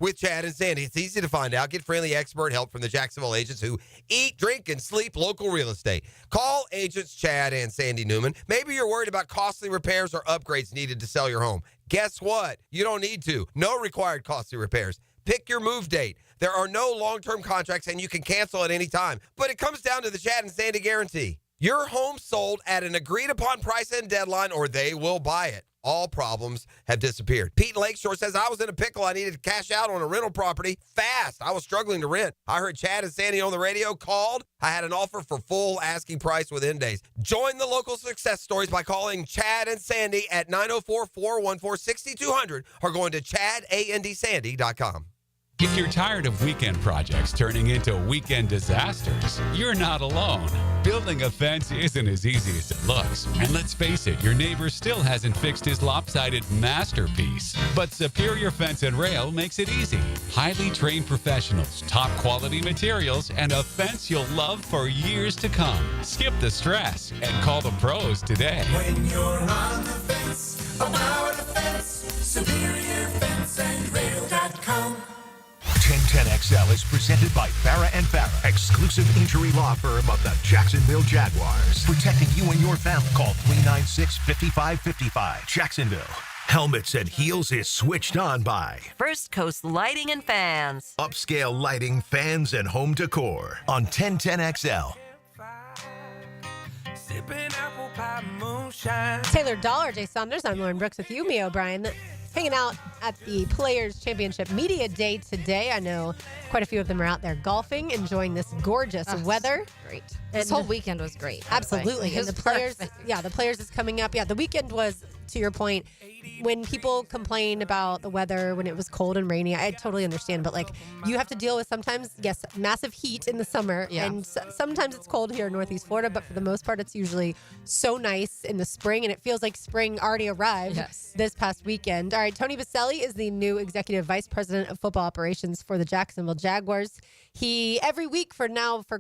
with Chad and Sandy. It's easy to find out. Get friendly expert help from the Jacksonville agents who eat, drink, and sleep local real estate. Call agents Chad and Sandy Newman. Maybe you're worried about costly repairs or upgrades needed to sell your home. Guess what? You don't need to. No required costly repairs. Pick your move date. There are no long-term contracts, and you can cancel at any time. But it comes down to the Chad and Sandy guarantee. Your home sold at an agreed-upon price and deadline, or they will buy it. All problems have disappeared. Pete Lakeshore says, I was in a pickle. I needed to cash out on a rental property fast. I was struggling to rent. I heard Chad and Sandy on the radio, called. I had an offer for full asking price within days. Join the local success stories by calling Chad and Sandy at 904-414-6200 or going to chadandsandy.com. If you're tired of weekend projects turning into weekend disasters, you're not alone. Building a fence isn't as easy as it looks. And let's face it, your neighbor still hasn't fixed his lopsided masterpiece. But Superior Fence and Rail makes it easy. Highly trained professionals, top quality materials, and a fence you'll love for years to come. Skip the stress and call the pros today. When you're on the fence, about the fence, SuperiorFenceandRail.com. 1010XL is presented by Farah and Farah, exclusive injury law firm of the Jacksonville Jaguars. Protecting you and your family. Call 396-5555. Jacksonville. Helmets and Heels is switched on by First Coast Lighting and Fans. Upscale Lighting, Fans, and Home Decor on 1010XL. Taylor Dollar, Jay Saunders. I'm Lauren Brooks with you, Mia O'Brien. Hanging out at the Players Championship Media Day today. I know quite a few of them are out there golfing, enjoying this gorgeous weather. Great. This whole weekend was great. Absolutely. And the Players, perfect. the Players is coming up. Yeah, the weekend was, to your point, when people complain about the weather, when it was cold and rainy, I totally understand. But, like, you have to deal with sometimes, yes, massive heat in the summer. Yeah. And sometimes it's cold here in Northeast Florida. But for the most part, it's usually so nice in the spring. And it feels like spring already arrived this past weekend. All right, Tony Baselli is the new Executive Vice President of Football Operations for the Jacksonville Jaguars. He, every week for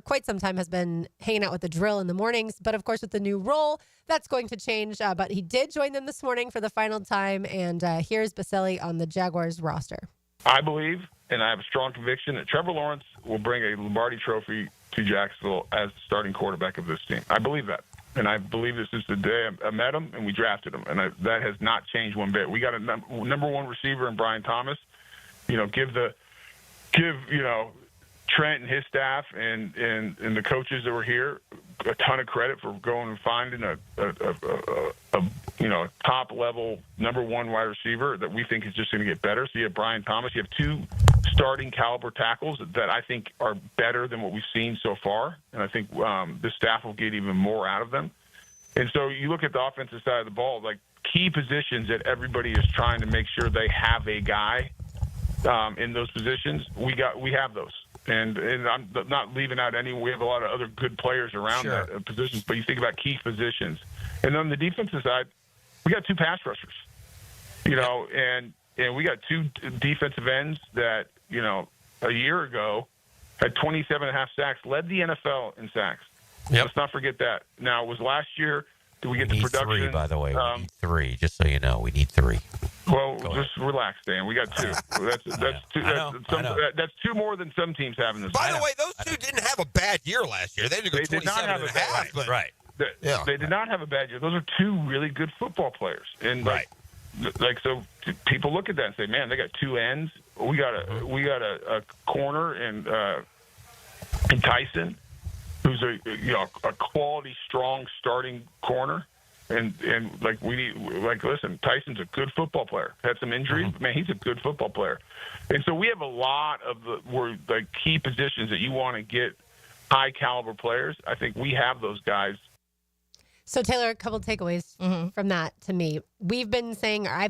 quite some time, has been hanging out with the drill in the mornings. But, of course, with the new role, that's going to change. But he did join them this morning for the final time. And here's Baselli on the Jaguars roster. I believe, and I have a strong conviction, that Trevor Lawrence will bring a Lombardi trophy to Jacksonville as the starting quarterback of this team. I believe that. And I believe this is the day I met him and we drafted him. And that has not changed one bit. We got a number one receiver in Brian Thomas. Give Trent and his staff and the coaches that were here a ton of credit for going and finding a top level number one wide receiver that we think is just going to get better. So you have Brian Thomas. You have two starting caliber tackles that I think are better than what we've seen so far. And I think the staff will get even more out of them. And so you look at the offensive side of the ball, like key positions that everybody is trying to make sure they have a guy in those positions. We have those. And I'm not leaving out any. We have a lot of other good players around that positions, but you think about key positions. And on the defensive side, we got two pass rushers, and we got two defensive ends that, a year ago had 27.5 sacks, led the NFL in sacks. Yep. Let's not forget that. Now, it was last year. Did we get the production? Three, by the way. We need three, just so you know. We need three. Well, just relax, Dan. We got two. That's two more than some teams have in this. By the way, those two didn't have a bad year last year. They did not have a bad year. Right. They did not have a bad year. Those are two really good football players. And so people look at that and say, man, they got two ends. We got a corner and Tyson, who's a quality, strong starting corner. And listen, Tyson's a good football player. Had some injuries, but man, he's a good football player. And so we have a lot of the key positions that you want to get high caliber players. I think we have those guys. So, Taylor, a couple takeaways from that to me. I've been saying, I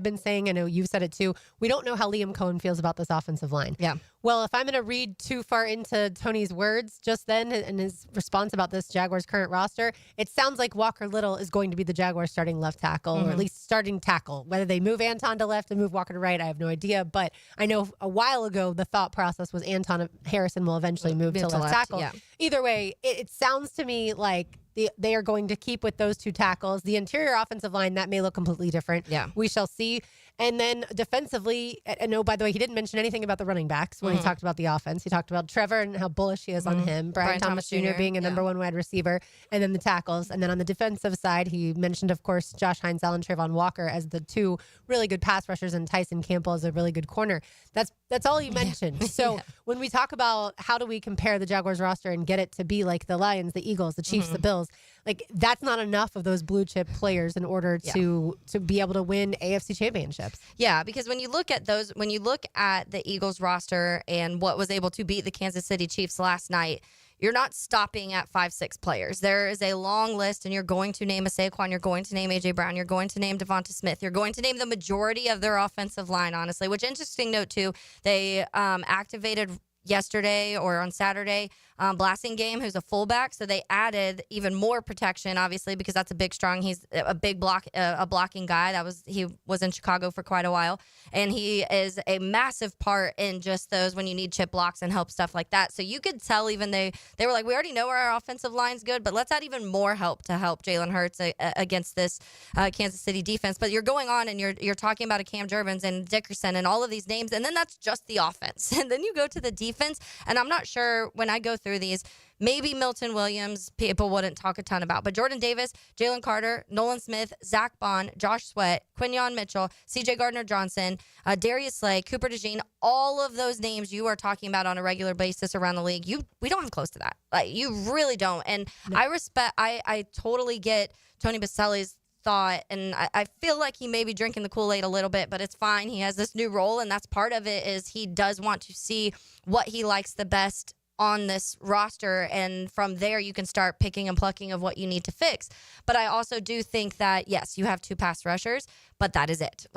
know you've said it too, we don't know how Liam Cohen feels about this offensive line. Yeah. Well, if I'm going to read too far into Tony's words just then and his response about this Jaguars current roster, it sounds like Walker Little is going to be the Jaguars starting left tackle, or at least starting tackle. Whether they move Anton to left and move Walker to right, I have no idea. But I know a while ago the thought process was Anton Harrison will eventually move to left tackle. Yeah. Either way, it sounds to me like they are going to keep with those two tackles. The interior offensive line, that may look completely different. Yeah. We shall see. And then defensively, and no, by the way, he didn't mention anything about the running backs when he talked about the offense. He talked about Trevor and how bullish he is on him. Brian Thomas Jr. being a number one wide receiver, and then the tackles. And then on the defensive side, he mentioned, of course, Josh Hines and Trayvon Walker as the two really good pass rushers, and Tyson Campbell as a really good corner. That's all he mentioned. So when we talk about how do we compare the Jaguars roster and get it to be like the Lions, the Eagles, the Chiefs, the Bills, like that's not enough of those blue chip players in order to be able to win AFC championships. Yeah, because when you look at the Eagles roster and what was able to beat the Kansas City Chiefs last night, you're not stopping at 5-6 players. There is a long list, and you're going to name a Saquon, you're going to name A.J. Brown, you're going to name Devonta Smith, you're going to name the majority of their offensive line, honestly, which, interesting note, too, they activated yesterday or on Saturday, Blasting Game, who's a fullback. So they added even more protection, obviously, because that's a big, strong. He's a big a blocking guy. He was in Chicago for quite a while, and he is a massive part in just those when you need chip blocks and help, stuff like that. So you could tell even they were like, we already know our offensive line's good, but let's add even more help to help Jalen Hurts against this Kansas City defense. But you're going on and you're talking about a Cam Durbins and Dickerson and all of these names, and then that's just the offense. And then you go to the defense, and I'm not sure when I go through these, maybe Milton Williams people wouldn't talk a ton about, but Jordan Davis, Jalen Carter, Nolan Smith, Zach Bond, Josh Sweat, Quinyon Mitchell, CJ Gardner-Johnson, Darius Slay, Cooper DeJean, all of those names you are talking about on a regular basis around the league, we don't have close to that. Like, you really don't. And no. I totally get Tony Baselli's thought, and I feel like he may be drinking the Kool-Aid a little bit, but it's fine. He has this new role, and that's part of it, is he does want to see what he likes the best on this roster, and from there you can start picking and plucking of what you need to fix. But I also do think that, yes, you have 2 pass rushers, but that is it.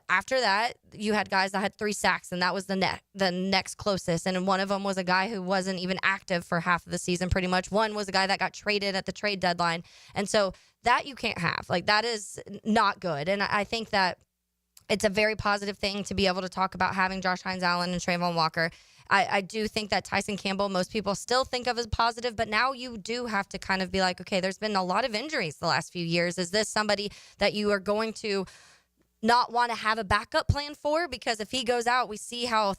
After that, you had guys that had 3 sacks, and that was the next closest. And one of them was a guy who wasn't even active for half of the season, pretty much. One was a guy that got traded at the trade deadline. And so that you can't have. That is not good. And I think that it's a very positive thing to be able to talk about having Josh Hines Allen and Trayvon Walker. I do think that Tyson Campbell, most people still think of as positive, but now you do have to kind of be like, okay, there's been a lot of injuries the last few years. Is this somebody that you are going to not want to have a backup plan for? Because if he goes out, we see how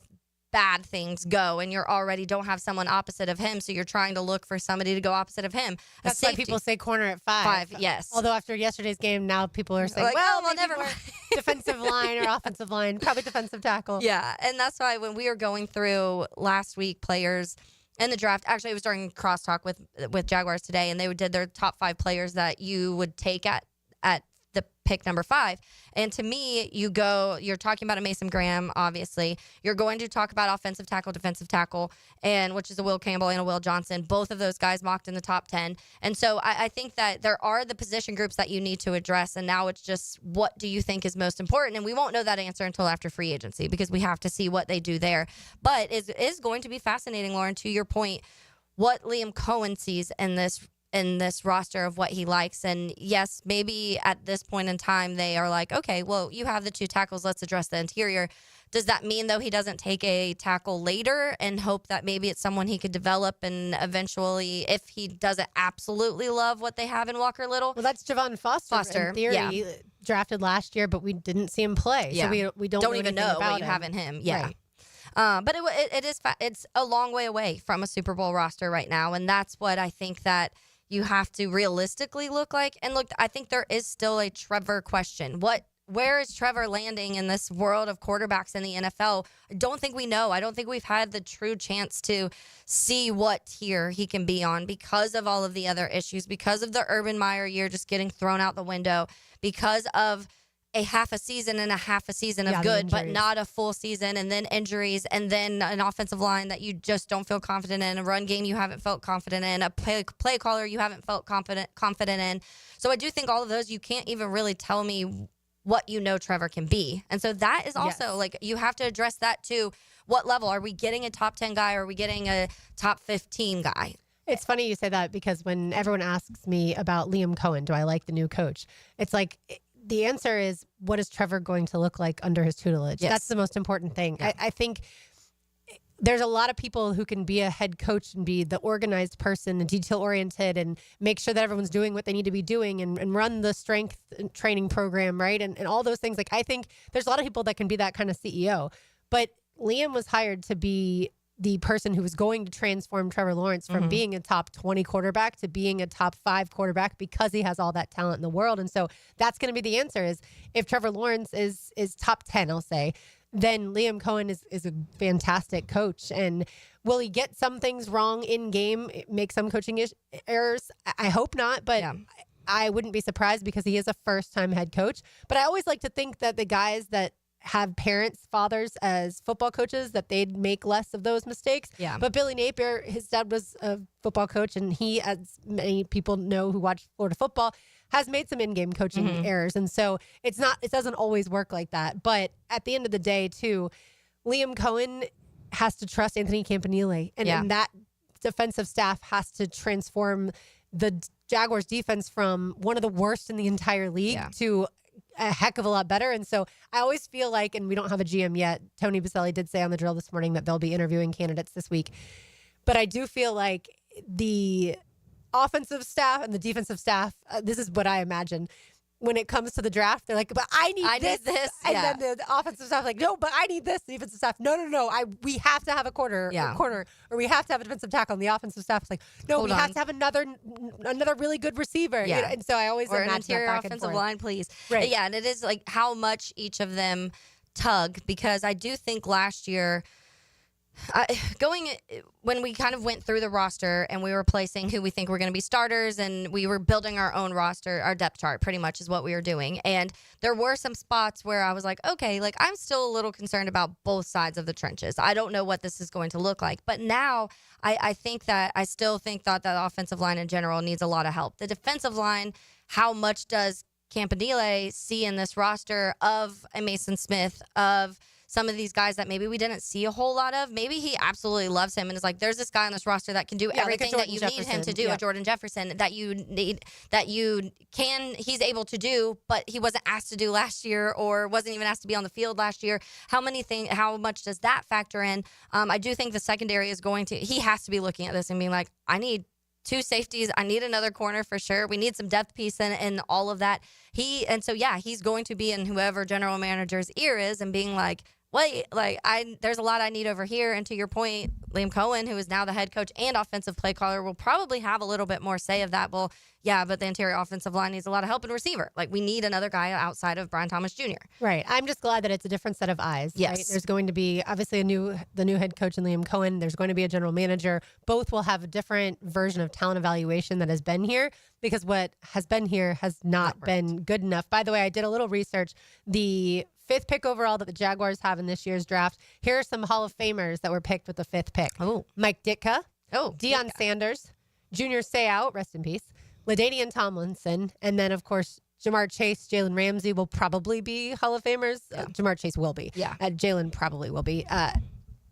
bad things go, and you already don't have someone opposite of him, so you're trying to look for somebody to go opposite of him. That's why people say corner at 5. Yes. Although after yesterday's game, now people are saying, well, never mind. Defensive line or offensive line, probably defensive tackle. Yeah, and that's why when we were going through last week players in the draft, actually it was during crosstalk with Jaguars today, and they did their top 5 players that you would take at the pick number 5. And to me, you're talking about a Mason Graham, obviously. You're going to talk about offensive tackle, defensive tackle, and which is a Will Campbell and a Will Johnson. Both of those guys mocked in the top 10. And so I think that there are the position groups that you need to address. And now it's just, what do you think is most important? And we won't know that answer until after free agency, because we have to see what they do there. But it is going to be fascinating, Lauren, to your point, what Liam Cohen sees in this roster of what he likes. And yes, maybe at this point in time, they are like, okay, well, you have the 2 tackles. Let's address the interior. Does that mean, though, he doesn't take a tackle later and hope that maybe it's someone he could develop, and eventually, if he doesn't absolutely love what they have in Walker Little? Well, that's Javon Foster in theory, drafted last year, but we didn't see him play. Yeah. So we don't even know what you have in him. Yeah. Right. But it's a long way away from a Super Bowl roster right now, and that's what I think that you have to realistically look like. And look, I think there is still a Trevor question. Where is Trevor landing in this world of quarterbacks in the NFL? I don't think we know. I don't think we've had the true chance to see what tier he can be on, because of all of the other issues, because of the Urban Meyer year just getting thrown out the window, because of a half a season of good, but not a full season, and then injuries, and then an offensive line that you just don't feel confident in, a run game you haven't felt confident in, a play caller you haven't felt confident in. So I do think all of those, you can't even really tell me what Trevor can be. And so that is also you have to address that too. What level? Are we getting a top 10 guy, or are we getting a top 15 guy? It's funny you say that, because when everyone asks me about Liam Cohen, do I like the new coach? It's like, the answer is, what is Trevor going to look like under his tutelage? Yes. That's the most important thing. Yeah. I think there's a lot of people who can be a head coach and be the organized person and detail-oriented and make sure that everyone's doing what they need to be doing and run the strength training program, right? And all those things. Like, I think there's a lot of people that can be that kind of CEO. But Liam was hired to be the person who was going to transform Trevor Lawrence from being a top 20 quarterback to being a top 5 quarterback because he has all that talent in the world. And so that's going to be the answer is if Trevor Lawrence is top 10, I'll say, then Liam Cohen is a fantastic coach. And will he get some things wrong in game, make some coaching errors? I hope not, but I wouldn't be surprised because he is a first-time head coach. But I always like to think that the guys that have parents, fathers as football coaches, that they'd make less of those mistakes. Yeah. But Billy Napier, his dad was a football coach, and he, as many people know who watch Florida football, has made some in-game coaching errors. And so it doesn't always work like that. But at the end of the day, too, Liam Cohen has to trust Anthony Campanile. And that defensive staff has to transform the Jaguars defense from one of the worst in the entire league to a heck of a lot better. And so I always feel like, and we don't have a GM yet, Tony Baselli did say on the drill this morning that they'll be interviewing candidates this week. But I do feel like the offensive staff and the defensive staff, this is what I imagine. When it comes to the draft, they're like, but I need this. And then the offensive staff like, no, but I need this. The defensive staff, no. We have to have a corner, or we have to have a defensive tackle. And the offensive staff is like, no, we have to have another really good receiver. Yeah. You know? And so I always or imagine an interior that back offensive and forth. line, please. Right. Yeah, and it is like how much each of them tug, because I do think last year, when we kind of went through the roster and we were placing who we think were going to be starters, and we were building our own roster, our depth chart pretty much is what we were doing. And there were some spots where I was like, okay, like I'm still a little concerned about both sides of the trenches. I don't know what this is going to look like. But now I still think that the offensive line in general needs a lot of help. The defensive line, how much does Campanile see in this roster of a Mason Smith, of some of these guys that maybe we didn't see a whole lot of? Maybe he absolutely loves him and is like, there's this guy on this roster that can do everything that you need him to do, a Jordan Jefferson, that he's able to do, but he wasn't asked to do last year or wasn't even asked to be on the field last year. How much does that factor in? I do think the secondary he has to be looking at this and being like, I need 2 safeties. I need another corner for sure. We need some depth piece and all of that. He's going to be in whoever general manager's ear is and being like, wait, there's a lot I need over here. And to your point, Liam Cohen, who is now the head coach and offensive play caller, will probably have a little bit more say of that. Well, yeah, but the interior offensive line needs a lot of help in receiver. Like, we need another guy outside of Brian Thomas Jr. Right. I'm just glad that it's a different set of eyes. Yes. Right? There's going to be obviously the new head coach in Liam Cohen. There's going to be a general manager. Both will have a different version of talent evaluation that has been here, because what has been here has not been good enough. By the way, I did a little research. The 5th pick overall that the Jaguars have in this year's draft. Here are some Hall of Famers that were picked with the 5th pick. Oh. Mike Ditka. Oh. Deion Sanders. Junior Seau, rest in peace. LaDainian Tomlinson. And then, of course, Jamar Chase, Jalen Ramsey will probably be Hall of Famers. Yeah. Jamar Chase will be. Yeah. Jalen probably will be.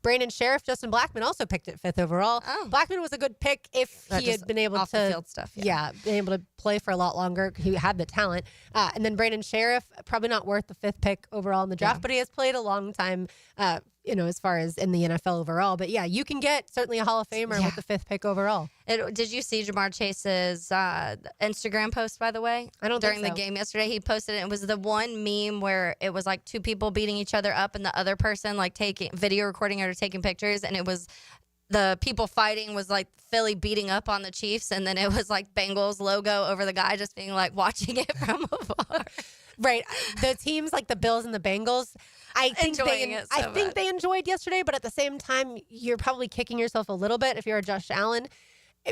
Brandon Sheriff, Justin Blackman also picked at 5th overall. Oh. Blackman was a good pick if he had been able off to the field stuff. been able to play for a lot longer. He had the talent. And then Brandon Sheriff, probably not worth the 5th pick overall in the draft, but he has played a long time, as far as in the NFL overall. But yeah, you can get certainly a Hall of Famer with the 5th pick overall. Did you see Jamar Chase's Instagram post, by the way? I don't During think so. the game yesterday, he posted it. It was the one meme where it was like 2 people beating each other up and the other person like taking video recording or taking pictures. And it was the people fighting was like Philly beating up on the Chiefs. And then it was like Bengals logo over the guy just being like watching it from afar. Right. The teams like the Bills and the Bengals, I think they enjoyed yesterday, but at the same time, you're probably kicking yourself a little bit if you're a Josh Allen,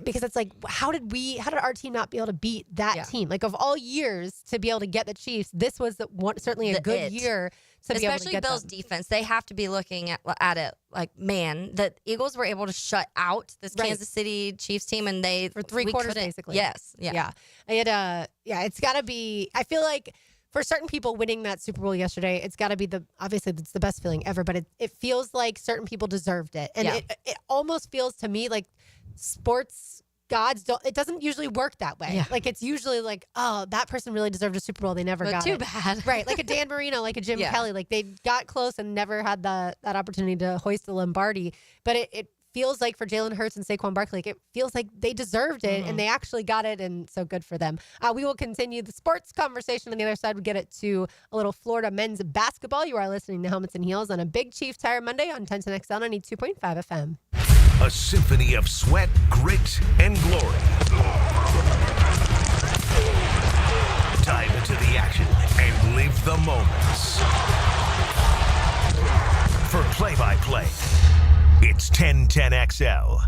because it's like, how did our team not be able to beat that team? Like, of all years to be able to get the Chiefs, this was certainly a good year to be able to especially get Bills them. Defense. They have to be looking at it like, man, the Eagles were able to shut out this Kansas City Chiefs team, and for 3 quarters basically. Yes. Yeah. It's got to be. I feel like, for certain people, winning that Super Bowl yesterday, it's got to be obviously it's the best feeling ever, but it feels like certain people deserved it. And it almost feels to me like sports it doesn't usually work that way. Yeah. Like, it's usually like, oh, that person really deserved a Super Bowl. They never got too it. bad. Right. Like a Dan Marino, like a Jim Yeah. Kelly. Like, they got close and never had that opportunity to hoist the Lombardi. But it feels like for Jalen Hurts and Saquon Barkley, like, it feels like they deserved it and they actually got it. And so good for them. We will continue the sports conversation on the other side. We get it to a little Florida men's basketball. You are listening to Helmets and Heels on a Big Chief Tire Monday on 1010XL 92.5 FM. A symphony of sweat, grit, and glory. Dive into the action and live the moments. For play-by-play, it's 1010XL.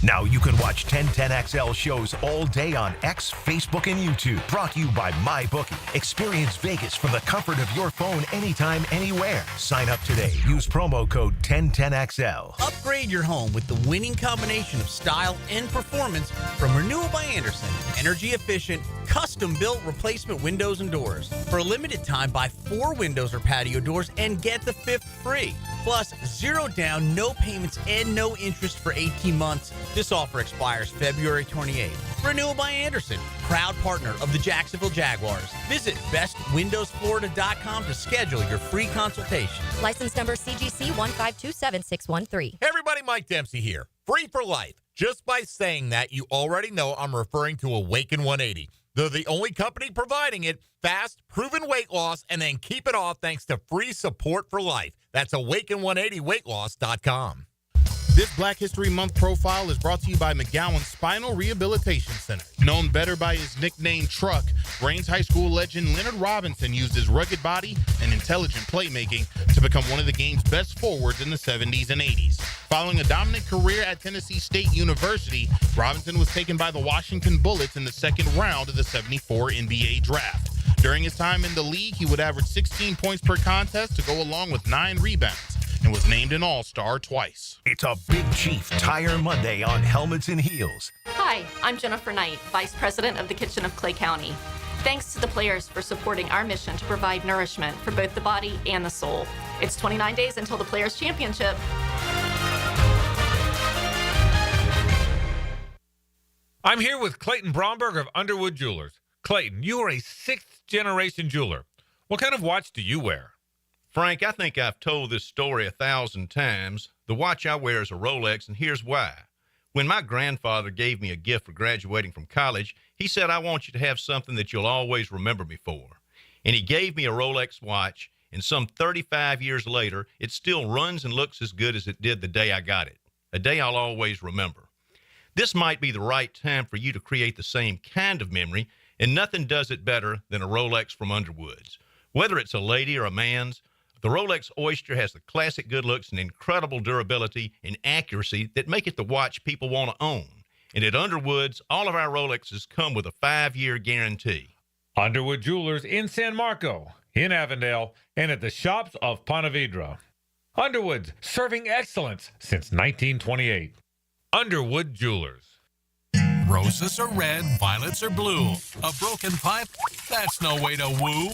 Now you can watch 1010XL shows all day on X, Facebook, and YouTube. Brought to you by MyBookie. Experience Vegas from the comfort of your phone anytime, anywhere. Sign up today. Use promo code 1010XL. Upgrade your home with the winning combination of style and performance from Renewal by Andersen. Energy efficient, custom-built replacement windows and doors. For a limited time, buy 4 windows or patio doors and get the 5th free. Plus, 0 down, no payments, and no interest for 18 months. This offer expires February 28th. Renewal by Andersen, proud partner of the Jacksonville Jaguars. Visit bestwindowsflorida.com to schedule your free consultation. License number CGC 1527613. Hey everybody, Mike Dempsey here. Free for life. Just by saying that, you already know I'm referring to Awaken 180. They're the only company providing it. Fast, proven weight loss, and then keep it off thanks to free support for life. That's Awaken180weightloss.com. This Black History Month profile is brought to you by McGowan Spinal Rehabilitation Center. Known better by his nickname Truck, Brains High School legend Leonard Robinson used his rugged body and intelligent playmaking to become one of the game's best forwards in the 70s and 80s. Following a dominant career at Tennessee State University, Robinson was taken by the Washington Bullets in the second round of the '74 NBA draft. During his time in the league, he would average 16 points per contest to go along with 9 rebounds, and was named an All-Star twice. It's a Big Chief Tire Monday on Helmets and Heels. Hi, I'm Jennifer Knight, Vice President of the Kitchen of Clay County. Thanks to the players for supporting our mission to provide nourishment for both the body and the soul. It's 29 days until the Players' Championship. I'm here with Clayton Bromberg of Underwood Jewelers. Clayton, you are a 6th-generation jeweler. What kind of watch do you wear? Frank, I think I've told this story 1,000 times. The watch I wear is a Rolex, and here's why. When my grandfather gave me a gift for graduating from college, he said, I want you to have something that you'll always remember me for. And he gave me a Rolex watch, and some 35 years later, it still runs and looks as good as it did the day I got it, a day I'll always remember. This might be the right time for you to create the same kind of memory, and nothing does it better than a Rolex from Underwoods. Whether it's a lady or a man's, the Rolex Oyster has the classic good looks and incredible durability and accuracy that make it the watch people want to own. And at Underwoods, all of our Rolexes come with a 5-year guarantee. Underwood Jewelers in San Marco, in Avondale, and at the shops of Ponte Vedra. Underwood's, serving excellence since 1928. Underwood Jewelers. Roses are red, violets are blue. A broken pipe? That's no way to woo.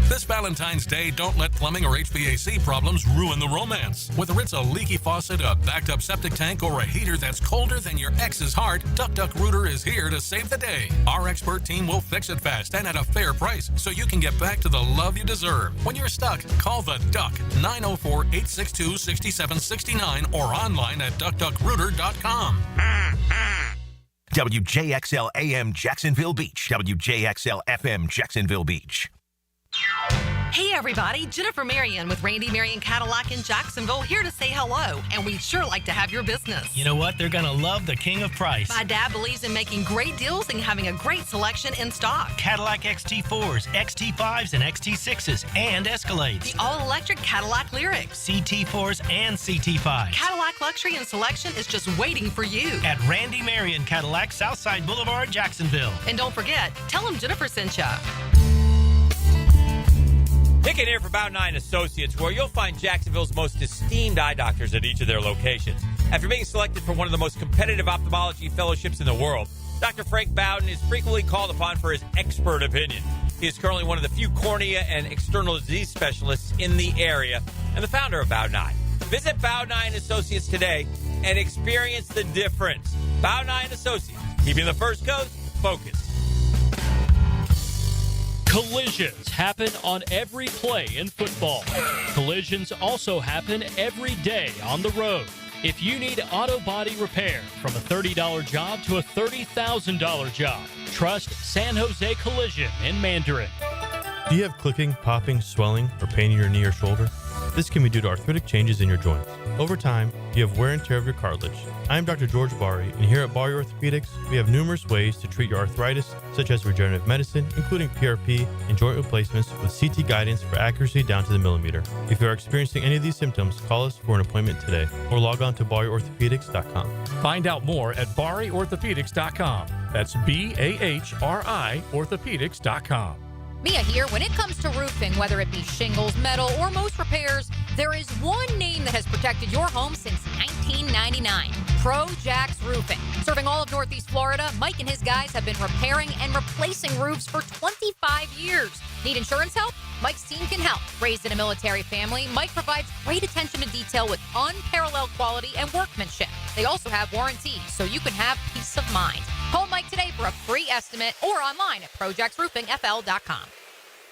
This Valentine's Day, don't let plumbing or HVAC problems ruin the romance. Whether it's a leaky faucet, a backed-up septic tank, or a heater that's colder than your ex's heart, Duck Rooter is here to save the day. Our expert team will fix it fast and at a fair price, so you can get back to the love you deserve. When you're stuck, call the Duck, 904-862-6769, or online at duckduckrooter.com. WJXL AM Jacksonville Beach. WJXL FM Jacksonville Beach. Hey everybody, Jennifer Marion with Randy Marion Cadillac in Jacksonville here to say hello, and we'd sure like to have your business. You know what? They're going to love the king of price. My dad believes in making great deals and having a great selection in stock. Cadillac XT4s, XT5s, and XT6s, and Escalades. The all-electric Cadillac Lyriq. CT4s and CT5s. Cadillac luxury and selection is just waiting for you. At Randy Marion Cadillac, Southside Boulevard, Jacksonville. And don't forget, tell them Jennifer sent ya. Pick it here for Bow 9 Associates, where you'll find Jacksonville's most esteemed eye doctors at each of their locations. After being selected for one of the most competitive ophthalmology fellowships in the world, Dr. Frank Bowden is frequently called upon for his expert opinion. He is currently one of the few cornea and external disease specialists in the area and the founder of Bow 9. Visit Bow 9 Associates today and experience the difference. Bowden Eye and Associates, keeping the First Coast focused. Collisions happen on every play in football. Collisions also happen every day on the road. If you need auto body repair, from a $30 job to a $30,000 job, trust San Jose Collision in Mandarin. Do you have clicking, popping, swelling, or pain in your knee or shoulder? This can be due to arthritic changes in your joints. Over time, you have wear and tear of your cartilage. I am Dr. George Bari, and here at Bari Orthopedics, we have numerous ways to treat your arthritis, such as regenerative medicine, including PRP and joint replacements with CT guidance for accuracy down to the millimeter. If you are experiencing any of these symptoms, call us for an appointment today or log on to bariorthopedics.com. Find out more at bariorthopedics.com. That's BAHRI orthopedics.com. Mia here. When it comes to roofing, whether it be shingles, metal, or most repairs, there is one name that has protected your home since 1999. Jags Roofing. Serving all of Northeast Florida, Mike and his guys have been repairing and replacing roofs for 25 years. Need insurance help? Mike's team can help. Raised in a military family, Mike provides great attention to detail with unparalleled quality and workmanship. They also have warranties, so you can have peace of mind. Call Mike today for a free estimate or online at projacksroofingfl.com.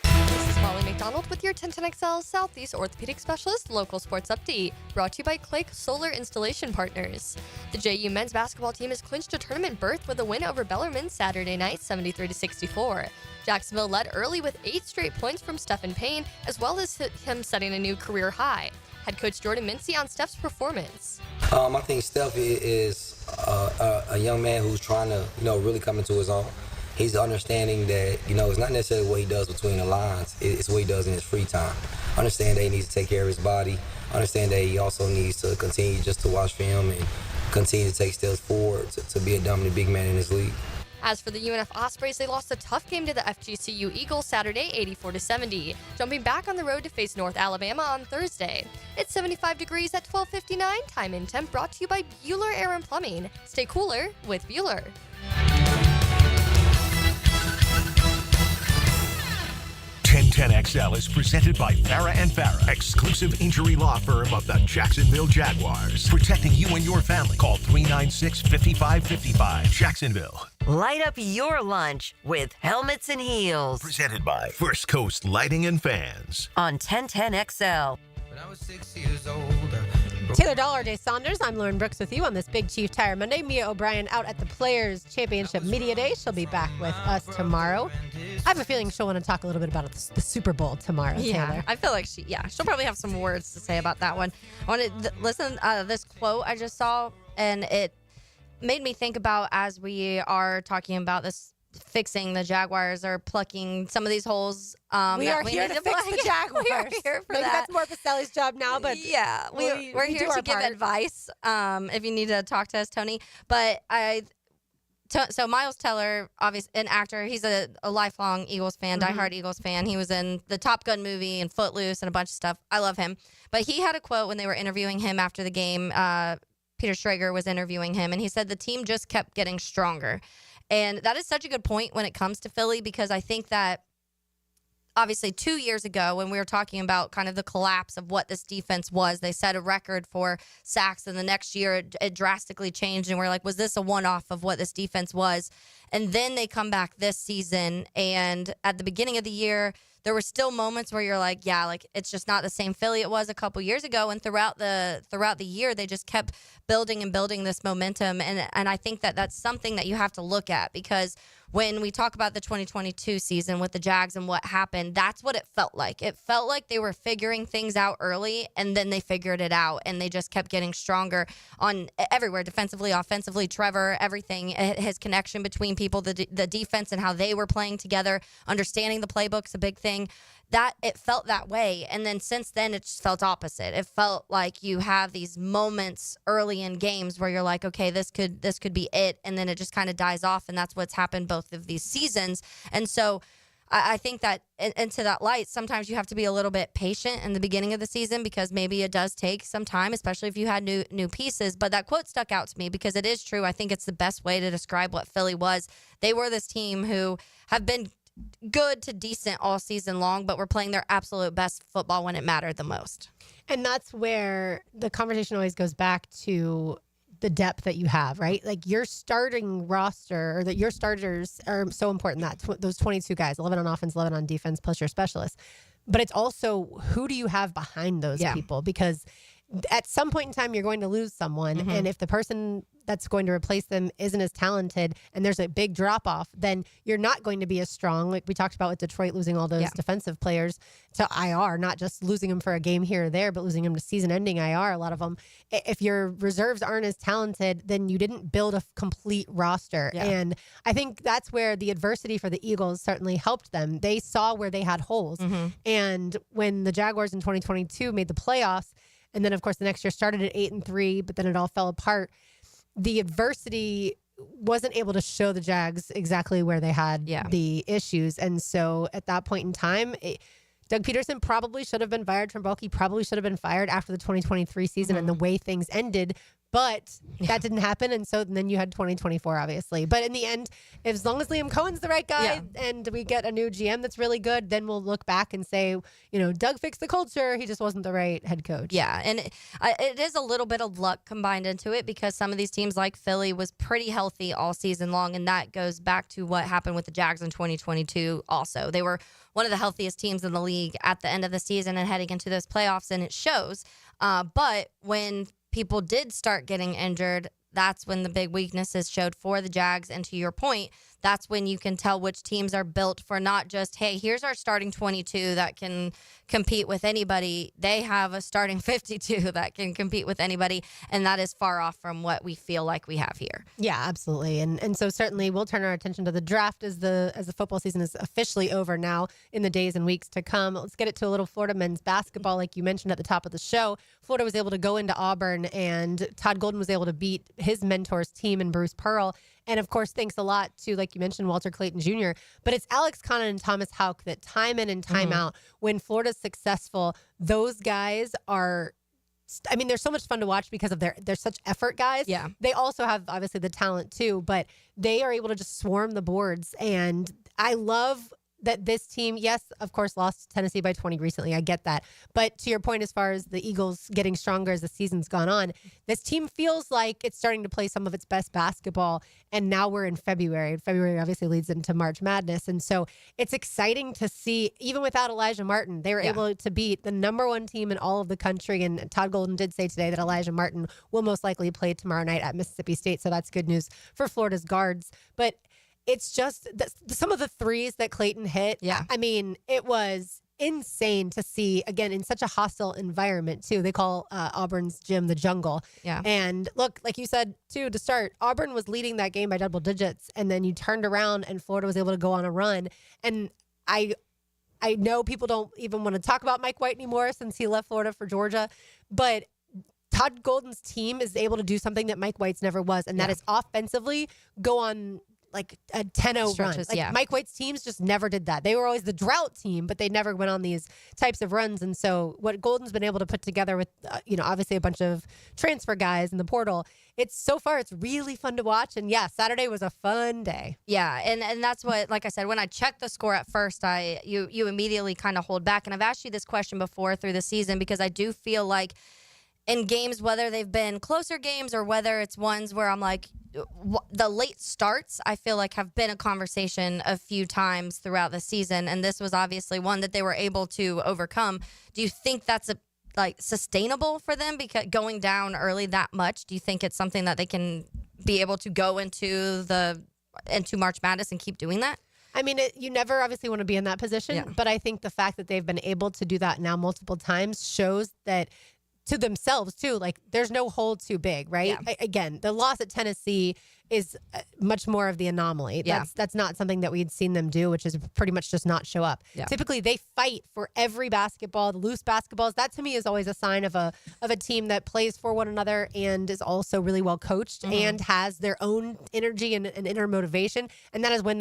This is Molly McDonald with your 1010XL Southeast Orthopedic Specialist Local Sports Update, brought to you by Clake Solar Installation Partners. The JU men's basketball team has clinched a tournament berth with a win over Bellarmine Saturday night, 73-64. Jacksonville led early with 8 straight points from Stephen Payne, as well as him setting a new career high. Head coach Jordan Mincy on Steph's performance. I think Steph is a young man who's trying to, really come into his own. He's understanding that, it's not necessarily what he does between the lines. It's what he does in his free time. Understand that he needs to take care of his body. Understand that he also needs to continue just to watch film and continue to take steps forward to be a dominant big man in this league. As for the UNF Ospreys, they lost a tough game to the FGCU Eagles Saturday, 84-70, jumping back on the road to face North Alabama on Thursday. It's 75 degrees at 12:59. Time and temp brought to you by Bueller Air and Plumbing. Stay cooler with Bueller. 1010XL is presented by Farah and Farah, exclusive injury law firm of the Jacksonville Jaguars. Protecting you and your family. Call 396-5555. Jacksonville. Light up your lunch with Helmets and Heels. Presented by First Coast Lighting and Fans. On 1010XL. When I was 6 years old. Taylor Dollar, Saunders. I'm Lauren Brooks with you on this Big Chief Tire Monday. Mia O'Brien out at the Players Championship Media Day. She'll be back with us tomorrow. I have a feeling she'll want to talk a little bit about the Super Bowl tomorrow, Taylor. I feel like she'll probably have some words to say about that one. I want to listen this quote I just saw, and it made me think about, as we are talking about this, fixing the Jaguars or plucking some of these holes. We are here to fix the Jaguars. We are here for Maybe that. that's more Baselli's job now, but yeah, we're here to give advice. If you need to talk to us, Tony. But so Miles Teller, obviously an actor, he's a lifelong Eagles fan, diehard Eagles fan. He was in the Top Gun movie and Footloose and a bunch of stuff. I love him. But he had a quote when they were interviewing him after the game. Peter Schrager was interviewing him, and he said the team just kept getting stronger. And that is such a good point when it comes to Philly, because I think that obviously 2 years ago when we were talking about kind of the collapse of what this defense was, they set a record for sacks, and the next year it drastically changed, and we're like, was this a one-off of what this defense was? And then they come back this season, and at the beginning of the year, there were still moments where you're like, yeah, like it's just not the same Philly it was a couple years ago. And throughout the year, they just kept building and building this momentum. And I think that that's something that you have to look at, because when we talk about the 2022 season with the Jags and what happened, that's what it felt like. It felt like they were figuring things out early, and then they figured it out, and they just kept getting stronger on everywhere, defensively, offensively. Trevor, everything, his connection between people, the defense and how they were playing together, understanding the playbook's a big thing. That it felt that way, and then since then it just felt opposite. It felt like you have these moments early in games where you're like, okay, this could be it, and then it just kind of dies off, and that's what's happened both of these seasons. And so I think that into that light, sometimes you have to be a little bit patient in the beginning of the season, because maybe it does take some time, especially if you had new pieces. But that quote stuck out to me because it is true. I think it's the best way to describe what Philly was. They were this team who have been good to decent all season long, but we're playing their absolute best football when it mattered the most. And that's where the conversation always goes back to, the depth that you have, right? Like your starting roster or that your starters are so important. Those 22 guys, 11 on offense, 11 on defense, plus your specialists. But it's also who do you have behind those people? Because at some point in time, you're going to lose someone. And if the person that's going to replace them isn't as talented and there's a big drop off, then you're not going to be as strong. Like we talked about with Detroit losing all those defensive players to IR, not just losing them for a game here or there, but losing them to season ending IR, a lot of them. If your reserves aren't as talented, then you didn't build a complete roster. And I think that's where the adversity for the Eagles certainly helped them. They saw where they had holes. And when the Jaguars in 2022 made the playoffs, and then, of course, the next year started at 8-3, but then it all fell apart. The adversity wasn't able to show the Jags exactly where they had the issues. And so at that point in time, Doug Peterson probably should have been fired from Bulky, probably should have been fired after the 2023 season and the way things ended. But that didn't happen. And so then you had 2024, obviously. But in the end, as long as Liam Cohen's the right guy and we get a new GM that's really good, then we'll look back and say, Doug fixed the culture. He just wasn't the right head coach. Yeah. And it is a little bit of luck combined into it because some of these teams like Philly was pretty healthy all season long. And that goes back to what happened with the Jags in 2022 also. They were one of the healthiest teams in the league at the end of the season and heading into those playoffs, and it shows. But when people did start getting injured, that's when the big weaknesses showed for the Jags. And to your point, that's when you can tell which teams are built for not just, hey, here's our starting 22 that can compete with anybody. They have a starting 52 that can compete with anybody, and that is far off from what we feel like we have here. Yeah, absolutely. And so certainly we'll turn our attention to the draft as the football season is officially over now in the days and weeks to come. Let's get it to a little Florida men's basketball. Like you mentioned at the top of the show, Florida was able to go into Auburn, and Todd Golden was able to beat his mentor's team in Bruce Pearl. And, of course, thanks a lot to, like you mentioned, Walter Clayton Jr. But it's Alex Connon and Thomas Houck that time in and time out, when Florida's successful, those guys are – they're so much fun to watch because of they're such effort guys. Yeah. They also have, obviously, the talent, too. But they are able to just swarm the boards. And I love – that this team, yes, of course, lost to Tennessee by 20 recently. I get that. But to your point, as far as the Eagles getting stronger as the season's gone on, this team feels like it's starting to play some of its best basketball. And now we're in February. And February obviously leads into March Madness. And so it's exciting to see, even without Elijah Martin, they were able to beat the number one team in all of the country. And Todd Golden did say today that Elijah Martin will most likely play tomorrow night at Mississippi State. So that's good news for Florida's guards. But it's just some of the threes that Clayton hit. Yeah. It was insane to see, again, in such a hostile environment, too. They call Auburn's gym the jungle. Yeah. And look, like you said, too, to start, Auburn was leading that game by double digits. And then you turned around and Florida was able to go on a run. And I know people don't even want to talk about Mike White anymore since he left Florida for Georgia. But Todd Golden's team is able to do something that Mike White's never was. And that is offensively go on like a 10-0 run. Mike White's teams just never did that. They were always the drought team, but they never went on these types of runs. And so what Golden's been able to put together with, obviously a bunch of transfer guys in the portal, it's really fun to watch. And yeah, Saturday was a fun day. Yeah. And that's what, like I said, when I checked the score at first, you immediately kind of hold back. And I've asked you this question before through the season, because I do feel like in games, whether they've been closer games or whether it's ones where I'm like, the late starts, I feel like have been a conversation a few times throughout the season. And this was obviously one that they were able to overcome. Do you think that's sustainable for them, because going down early that much? Do you think it's something that they can be able to go into March Madness and keep doing that? You never obviously want to be in that position, but I think the fact that they've been able to do that now multiple times shows that to themselves too, like there's no hole too big, right? Yeah. Again, the loss at Tennessee is much more of the anomaly. That's not something that we'd seen them do, which is pretty much just not show up. Yeah. Typically, they fight for every basketball, the loose basketballs. That to me is always a sign of a team that plays for one another and is also really well coached and has their own energy and inner motivation. And that is when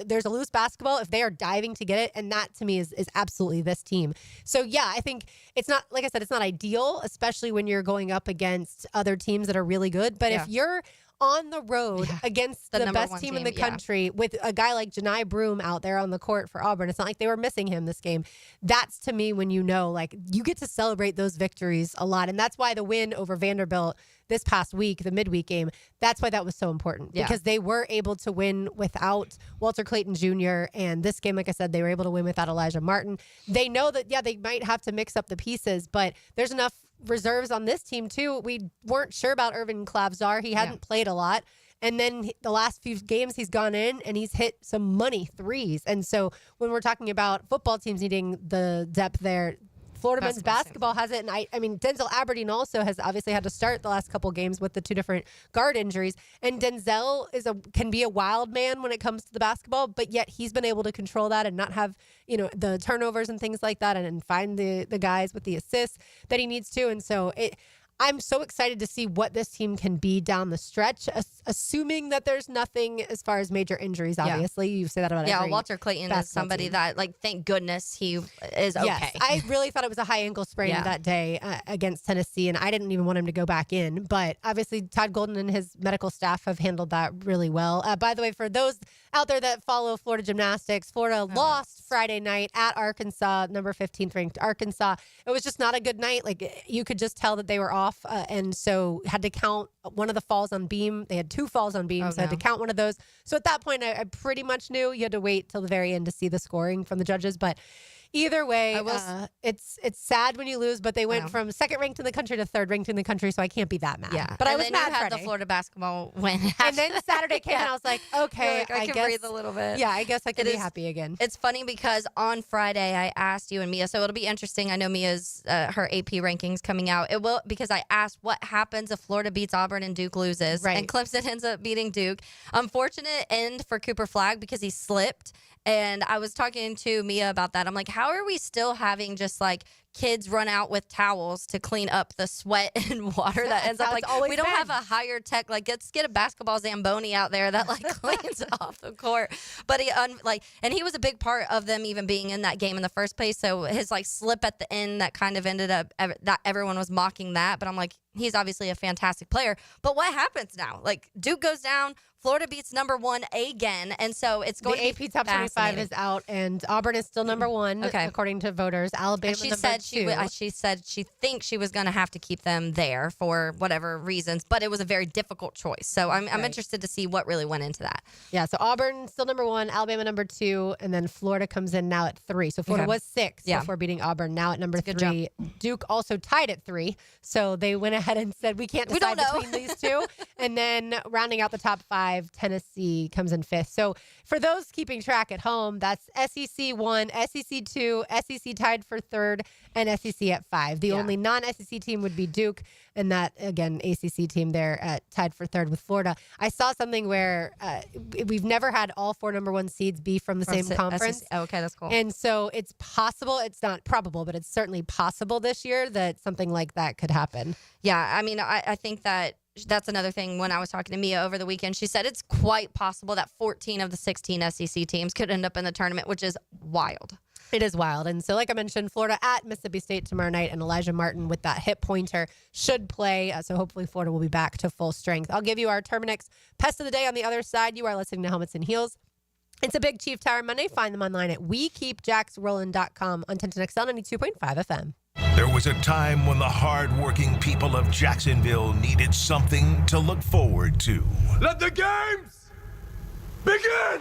there's a loose basketball, if they are diving to get it, and that to me is absolutely this team. So yeah, I think it's not, like I said, it's not ideal, especially when you're going up against other teams that are really good. But if you're on the road against the number best one team in the team, yeah. country with a guy like Janai Broom out there on the court for Auburn. It's not like they were missing him this game. That's, to me, when you know, like, you get to celebrate those victories a lot. And that's why the win over Vanderbilt this past week, the midweek game, that's why that was so important. Yeah. Because they were able to win without Walter Clayton Jr. And this game, like I said, they were able to win without Elijah Martin. They know that, they might have to mix up the pieces, but there's enough reserves on this team, too. We weren't sure about Irvin Klavzar. He hadn't played a lot. And then the last few games he's gone in and he's hit some money threes. And so when we're talking about football teams needing the depth there, Florida men's basketball has it. And I mean, Denzel Aberdeen also has obviously had to start the last couple games with the two different guard injuries. And Denzel can be a wild man when it comes to the basketball, but yet he's been able to control that and not have, the turnovers and things like that, and find the guys with the assists that he needs to. And so I'm so excited to see what this team can be down the stretch, assuming that there's nothing as far as major injuries, obviously. You say that about every Walter Clayton is somebody team. that, thank goodness he is okay. Yes, I really thought it was a high ankle sprain that day against Tennessee, and I didn't even want him to go back in. But obviously, Todd Golden and his medical staff have handled that really well. By the way, for those out there that follow Florida gymnastics, Florida lost Friday night at Arkansas, number 15th ranked Arkansas. It was just not a good night. You could just tell that they were off. And so had to count one of the falls on beam. They had two falls on beam, so I had to count one of those. So at that point, I pretty much knew. You had to wait till the very end to see the scoring from the judges. But either way, it's sad when you lose, but they went from second ranked in the country to third ranked in the country, so I can't be that mad. Yeah. But And I was then mad you had Friday. the Florida basketball win. And then Saturday came and I was like, okay, You're like, I can guess, breathe a little bit. Yeah, I guess I can It be is- happy again. It's funny because on Friday I asked you and Mia, so it'll be interesting. I know Mia's her AP rankings coming out. It will, because I asked what happens if Florida beats Auburn and Duke loses, Right. and Clemson ends up beating Duke. Unfortunate end for Cooper Flagg because he slipped. And I was talking to Mia about that. I'm like, how are we still having just kids run out with towels to clean up the sweat and water that ends up we don't have a higher tech, let's get a basketball Zamboni out there that cleans off the court. But he and he was a big part of them even being in that game in the first place. So his slip at the end that kind of ended up that everyone was mocking that, but I'm like, he's obviously a fantastic player. But what happens now? Duke goes down, Florida beats number one again, and so it's going to be AP Top 25 fascinating. is out, and Auburn is still number one, according to voters. Alabama And she number said two. she said she thinks she was going to have to keep them there for whatever reasons, but it was a very difficult choice. So I'm interested to see what really went into that. Yeah, so Auburn still number one, Alabama number two, and then Florida comes in now at 3. So Florida was 6 before beating Auburn, now at number 3. Duke also tied at 3, so they went ahead and said, we can't decide between these two. And then rounding out the top 5, Tennessee comes in 5th. So for those keeping track at home, that's SEC 1, SEC 2, SEC tied for 3rd, and SEC at 5. The only non-SEC team would be Duke, and that, again, ACC team there tied for 3rd with Florida. I saw something where we've never had all 4 number 1 seeds be from the same conference. SEC. Oh, okay, that's cool. And so it's possible, it's not probable, but it's certainly possible this year that something like that could happen. Yeah, I mean, I think that's another thing. When I was talking to Mia over the weekend, she said it's quite possible that 14 of the 16 SEC teams could end up in the tournament, which is wild. It is wild. And so, like I mentioned, Florida at Mississippi State tomorrow night, and Elijah Martin with that hip pointer should play. So hopefully Florida will be back to full strength. I'll give you our Terminix Pest of the Day on the other side. You are listening to Helmets and Heels. It's a Big Chief Tower Monday. Find them online at wekeepjacksrollin.com on 1010XL 92.5 FM. There was a time when the hard-working people of Jacksonville needed something to look forward to. Let the games begin!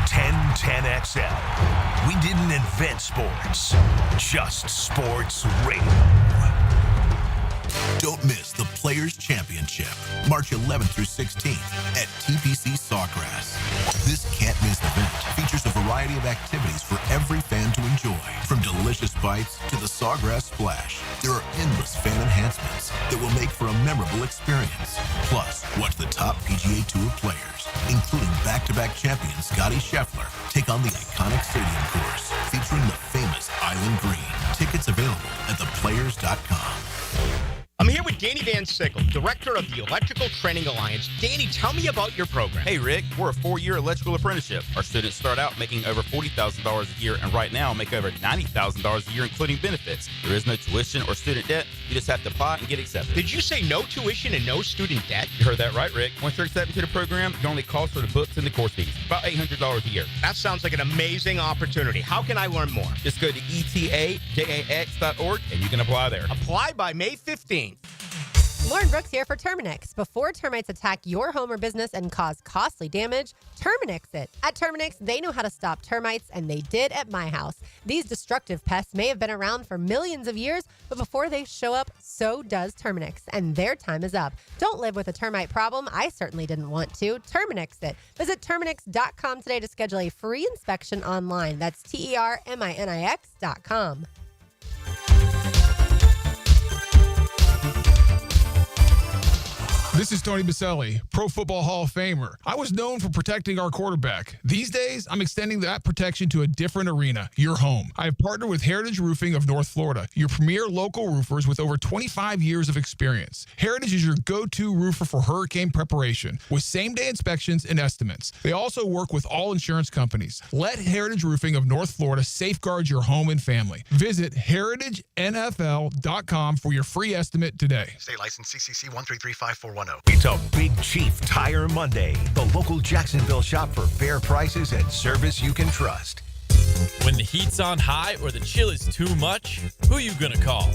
1010XL. We didn't invent sports, just sports radio. Don't miss the Players' Championship, March 11th through 16th at TPC Sawgrass. This can't-miss event features a variety of activities for every fan to enjoy, from delicious bites to the Sawgrass Splash. There are endless fan enhancements that will make for a memorable experience. Plus, watch the top PGA Tour players, including back-to-back champion Scottie Scheffler, take on the iconic stadium course featuring the famous Island Green. Tickets available at theplayers.com. I'm here with Danny Van Sickle, Director of the Electrical Training Alliance. Danny, tell me about your program. Hey, Rick, we're a 4-year electrical apprenticeship. Our students start out making over $40,000 a year, and right now make over $90,000 a year, including benefits. There is no tuition or student debt. You just have to apply and get accepted. Did you say no tuition and no student debt? You heard that right, Rick. Once you're accepted to the program, your only cost are the books and the course fees. About $800 a year. That sounds like an amazing opportunity. How can I learn more? Just go to etajax.org, and you can apply there. Apply by May 15th. Lauren Brooks here for Terminix. Before termites attack your home or business and cause costly damage, Terminix it. At Terminix, they know how to stop termites, and they did at my house. These destructive pests may have been around for millions of years, but before they show up, so does Terminix, and their time is up. Don't live with a termite problem. I certainly didn't want to. Terminix it. Visit Terminix.com today to schedule a free inspection online. That's TERMINIX.com. This is Tony Baselli, Pro Football Hall of Famer. I was known for protecting our quarterback. These days, I'm extending that protection to a different arena, your home. I have partnered with Heritage Roofing of North Florida, your premier local roofers with over 25 years of experience. Heritage is your go-to roofer for hurricane preparation with same-day inspections and estimates. They also work with all insurance companies. Let Heritage Roofing of North Florida safeguard your home and family. Visit heritagenfl.com for your free estimate today. State license CCC 1335410. It's a Big Chief Tire Monday. The local Jacksonville shop for fair prices and service you can trust. When the heat's on high or the chill is too much, who you gonna call?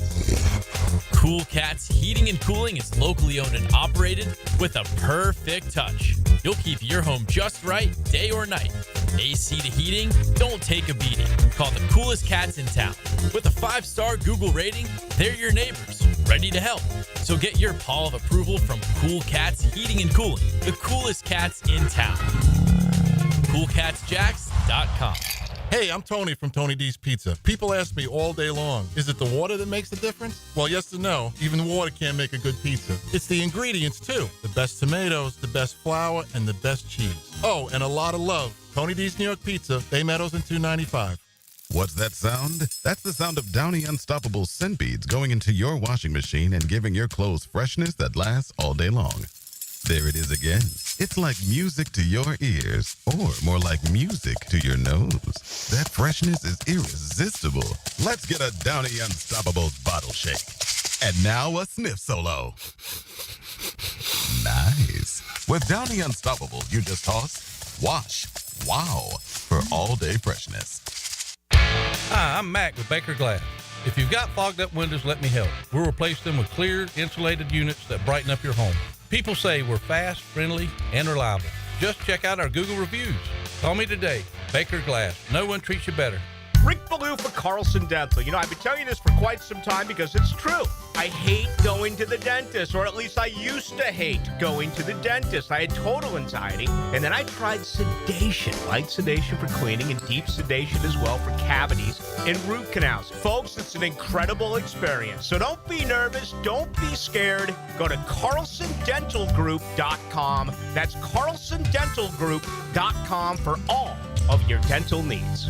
Cool Cats Heating and Cooling is locally owned and operated with a perfect touch. You'll keep your home just right, day or night. AC to heating, don't take a beating. Call the coolest cats in town. With a 5-star Google rating, they're your neighbors, ready to help. So get your paw of approval from Cool Cats Heating and Cooling, the coolest cats in town. CoolCatsJax.com. Hey, I'm Tony from Tony D's Pizza. People ask me all day long, is it the water that makes the difference? Well, yes and no. Even water can't make a good pizza. It's the ingredients, too. The best tomatoes, the best flour, and the best cheese. Oh, and a lot of love. Tony D's New York Pizza, Bay Meadows and 295. What's that sound? That's the sound of Downy Unstoppable scent beads going into your washing machine and giving your clothes freshness that lasts all day long. There it is again. It's like music to your ears, or more like music to your nose. That freshness is irresistible. Let's get a Downy Unstoppables bottle shake. And now a sniff solo. Nice. With Downy Unstoppables, you just toss, wash, wow, for all-day freshness. Hi, I'm Mac with Baker Glass. If you've got fogged up windows, let me help. We'll replace them with clear, insulated units that brighten up your home. People say we're fast, friendly, and reliable. Just check out our Google reviews. Call me today. Baker Glass. No one treats you better. Rick Ballou for Carlson Dental. You know, I've been telling you this for quite some time because it's true. I hate going to the dentist, or at least I used to hate going to the dentist. I had total anxiety, and then I tried sedation, light sedation for cleaning and deep sedation as well for cavities and root canals. Folks, it's an incredible experience. So don't be nervous. Don't be scared. Go to carlsondentalgroup.com. That's carlsondentalgroup.com for all of your dental needs.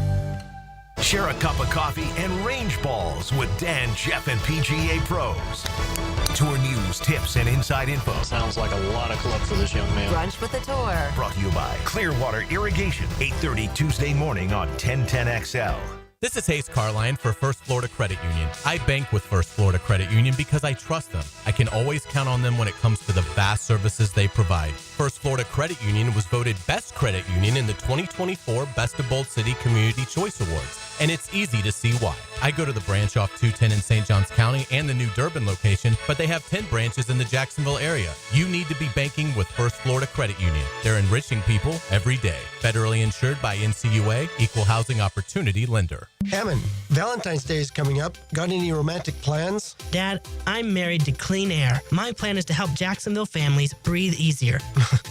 Share a cup of coffee and range balls with Dan, Jeff, and PGA pros. Tour news, tips, and inside info. Sounds like a lot of club for this young man. Brunch with a tour. Brought to you by Clearwater Irrigation, 8:30 Tuesday morning on 1010XL. This is Hayes Carline for First Florida Credit Union. I bank with First Florida Credit Union because I trust them. I can always count on them when it comes to the vast services they provide. First Florida Credit Union was voted Best Credit Union in the 2024 Best of Bold City Community Choice Awards, and it's easy to see why. I go to the branch off 210 in St. Johns County and the new Durbin location, but they have 10 branches in the Jacksonville area. You need to be banking with First Florida Credit Union. They're enriching people every day. Federally insured by NCUA, Equal Housing Opportunity Lender. Hammond, Valentine's Day is coming up. Got any romantic plans? Dad, I'm married to Clean Air. My plan is to help Jacksonville families breathe easier.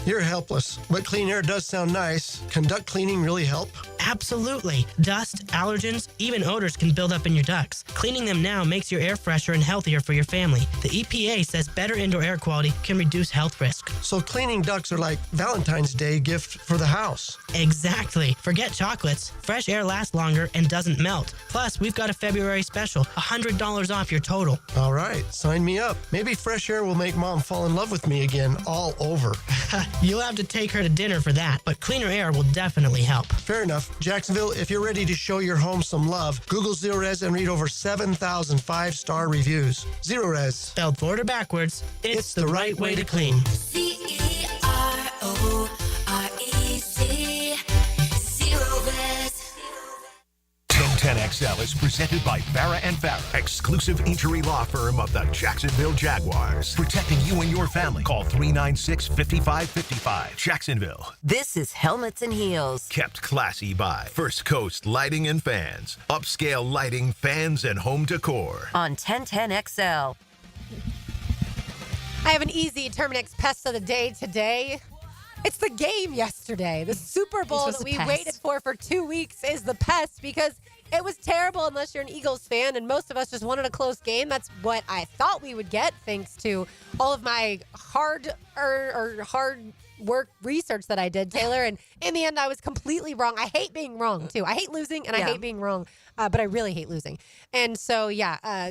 You're helpless, but Clean Air does sound nice. Can duct cleaning really help? Absolutely. Dust, allergens, even odors can build up in your ducts. Cleaning them now makes your air fresher and healthier for your family. The EPA says better indoor air quality can reduce health risk. So cleaning ducts are like Valentine's Day gift for the house. Exactly. Forget chocolates. Fresh air lasts longer and doesn't melt. Plus, we've got a February special, $100 off your total. All right, sign me up. Maybe fresh air will make Mom fall in love with me again all over. You'll have to take her to dinner for that, but cleaner air will definitely help. Fair enough. Jacksonville, if you're ready to show your home some love, Google Zero Res and read over 7,000 five-star reviews. Zero Res. Spelled Florida backwards, it's the right way to clean. CEROREC. Zero Res. 1010XL is presented by Farah and Farah, exclusive injury law firm of the Jacksonville Jaguars. Protecting you and your family. Call 396-5555. Jacksonville. This is Helmets and Heels. Kept classy by First Coast Lighting and Fans. Upscale lighting, fans, and home decor. On 1010XL. I have an easy Terminix Pest of the Day today. It's the game yesterday. The Super Bowl that we waited for 2 weeks is the Pest because it was terrible unless you're an Eagles fan, and most of us just wanted a close game. That's what I thought we would get thanks to all of my hard work research that I did, Taylor. And in the end, I was completely wrong. I hate being wrong, too. I hate losing, and I hate being wrong. But I really hate losing. And so,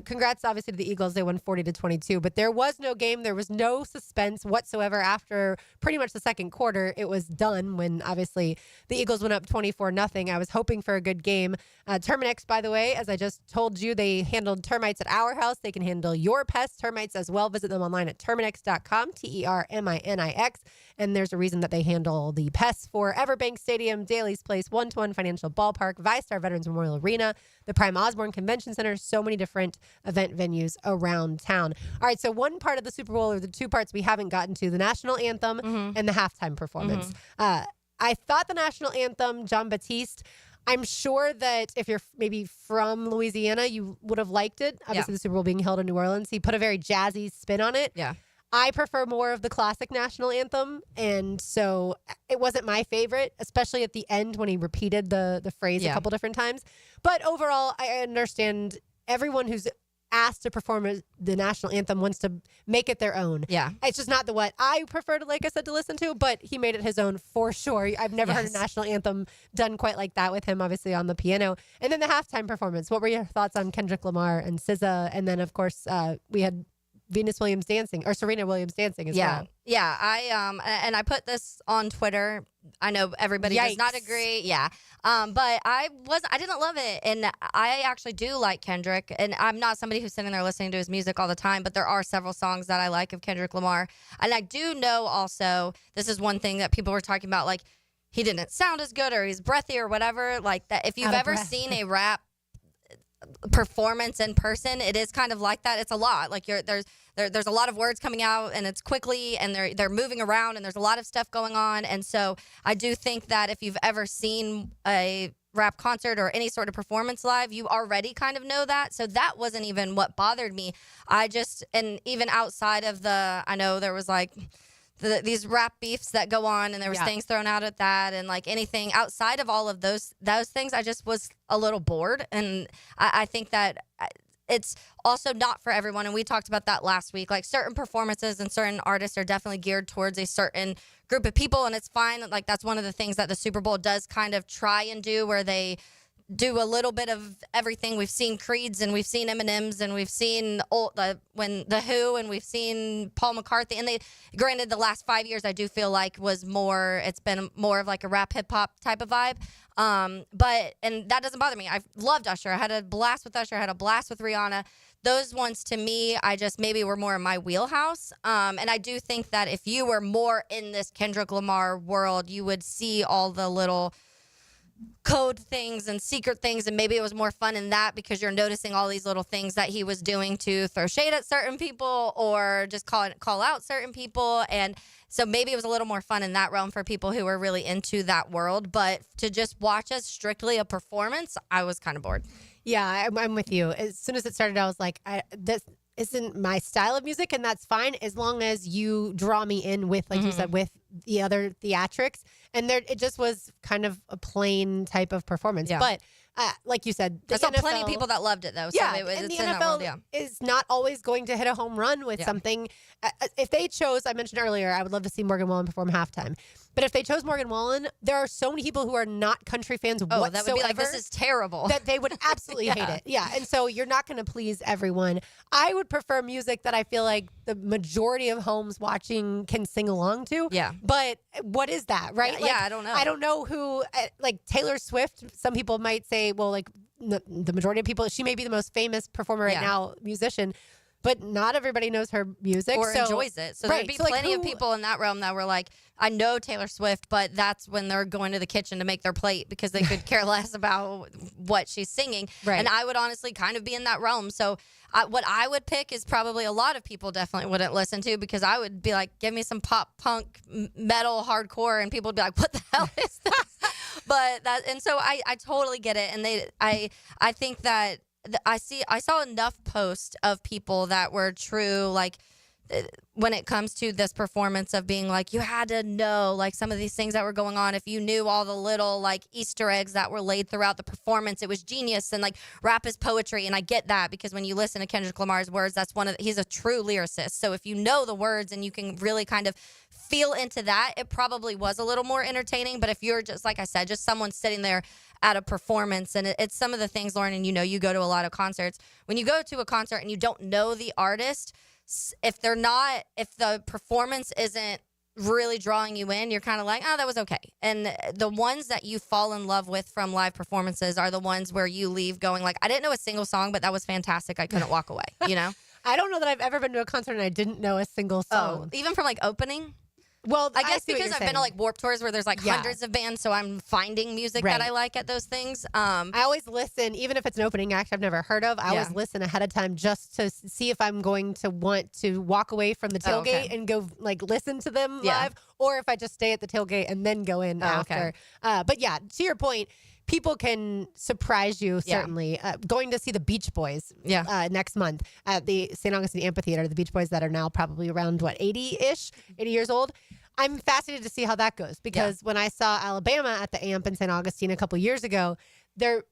congrats, obviously, to the Eagles. They won 40-22. But there was no game. There was no suspense whatsoever after pretty much the second quarter. It was done when, obviously, the Eagles went up 24-0. I was hoping for a good game. Terminix, by the way, as I just told you, they handled termites at our house. They can handle your pests, termites as well. Visit them online at Terminix.com, Terminix. And there's a reason that they handle the pests for Everbank Stadium, Daly's Place, 1-1 Financial Ballpark, ViStar Veterans Memorial Arena, the Prime Osborne Convention Center, so many different event venues around town. All right, so one part of the Super Bowl, or the two parts we haven't gotten to, the national anthem and the halftime performance. I thought the national anthem, John Batiste, I'm sure that if you're maybe from Louisiana, you would have liked it. Obviously, the Super Bowl being held in New Orleans. He put a very jazzy spin on it. Yeah. I prefer more of the classic national anthem, and so it wasn't my favorite, especially at the end when he repeated the phrase a couple different times. But overall, I understand everyone who's asked to perform the national anthem wants to make it their own. Yeah. It's just not the what I prefer to, like I said, to listen to, but he made it his own for sure. I've never heard a national anthem done quite like that with him, obviously, on the piano. And then the halftime performance. What were your thoughts on Kendrick Lamar and SZA? And then, of course, we had Serena Williams dancing as well. Yeah, I put this on Twitter. I know everybody does not agree. Yeah. But I didn't love it. And I actually do like Kendrick. And I'm not somebody who's sitting there listening to his music all the time, but there are several songs that I like of Kendrick Lamar. And I do know also, this is one thing that people were talking about, like he didn't sound as good or he's breathy or whatever. Like that. If you've ever seen a rap performance in person, it is kind of like that. It's a lot. Like there's a lot of words coming out, and it's quickly, and they're moving around, and there's a lot of stuff going on. And so I do think that if you've ever seen a rap concert or any sort of performance live, you already kind of know that. So that wasn't even what bothered me. And even outside of I know there was like these rap beefs that go on, and there was things thrown out at that, and like anything outside of all of those things, I just was a little bored. And I think that it's also not for everyone, and we talked about that last week. Like certain performances and certain artists are definitely geared towards a certain group of people, and it's fine. Like that's one of the things that the Super Bowl does kind of try and do, where they do a little bit of everything. We've seen Creeds, and we've seen Eminems, and we've seen the Who, and we've seen Paul McCartney. And granted, the last 5 years I do feel like it's been more of like a rap hip hop type of vibe. But that doesn't bother me. I've loved Usher. I had a blast with Usher. I had a blast with Rihanna. Those ones to me, I just maybe were more in my wheelhouse. And I do think that if you were more in this Kendrick Lamar world, you would see all the little code things and secret things, and maybe it was more fun in that because you're noticing all these little things that he was doing to throw shade at certain people or just call out certain people. And so maybe it was a little more fun in that realm for people who were really into that world. But to just watch as strictly a performance, I was kind of bored. Yeah, I'm with you. As soon as it started, I was like, this isn't my style of music, and that's fine as long as you draw me in with, like you said, with the other theatrics, and it just was kind of a plain type of performance. Yeah. But like you said, I saw plenty of people that loved it, though. So yeah, it's and the in that world, NFL is not always going to hit a home run with something. If they chose, I mentioned earlier, I would love to see Morgan Wallen perform halftime. But if they chose Morgan Wallen, there are so many people who are not country fans whatsoever. That would be like, this is terrible. That they would absolutely hate it. Yeah. And so you're not going to please everyone. I would prefer music that I feel like the majority of homes watching can sing along to. Yeah. But what is that, right? Yeah, I don't know. I don't know who, like Taylor Swift, some people might say, well, like the majority of people, she may be the most famous performer right now, musician. But not everybody knows her music or enjoys it. So there'd be plenty of people in that realm that were like, I know Taylor Swift, but that's when they're going to the kitchen to make their plate because they could care less about what she's singing. Right. And I would honestly kind of be in that realm. So what I would pick is probably a lot of people definitely wouldn't listen to because I would be like, give me some pop, punk, metal, hardcore. And people would be like, what the hell is this? And so I totally get it. And I think that I saw enough posts of people that were true, like when it comes to this performance of being like, you had to know like some of these things that were going on. If you knew all the little like Easter eggs that were laid throughout the performance, it was genius. And like rap is poetry. And I get that because when you listen to Kendrick Lamar's words, he's a true lyricist. So if you know the words and you can really kind of feel into that, it probably was a little more entertaining. But if you're just, like I said, just someone sitting there at a performance, and it's some of the things, Lauren, and you go to a lot of concerts. When you go to a concert and you don't know the artist, if the performance isn't really drawing you in, you're kind of like, oh, that was okay. And the ones that you fall in love with from live performances are the ones where you leave going like, I didn't know a single song, but that was fantastic. I couldn't walk away, you know? I don't know that I've ever been to a concert and I didn't know a single song. Oh, even from like opening? Well, I guess see what because you're I've been to like Warped Tours where there's like hundreds of bands, so I'm finding music that I like at those things. I always listen, even if it's an opening act I've never heard of. I always listen ahead of time just to see if I'm going to want to walk away from the tailgate and go like listen to them live, or if I just stay at the tailgate and then go in after. But yeah, to your point, people can surprise you, certainly. Going to see the Beach Boys next month at the St. Augustine Amphitheater, the Beach Boys that are now probably around, 80 years old. I'm fascinated to see how that goes because when I saw Alabama at the Amp in St. Augustine a couple years ago, the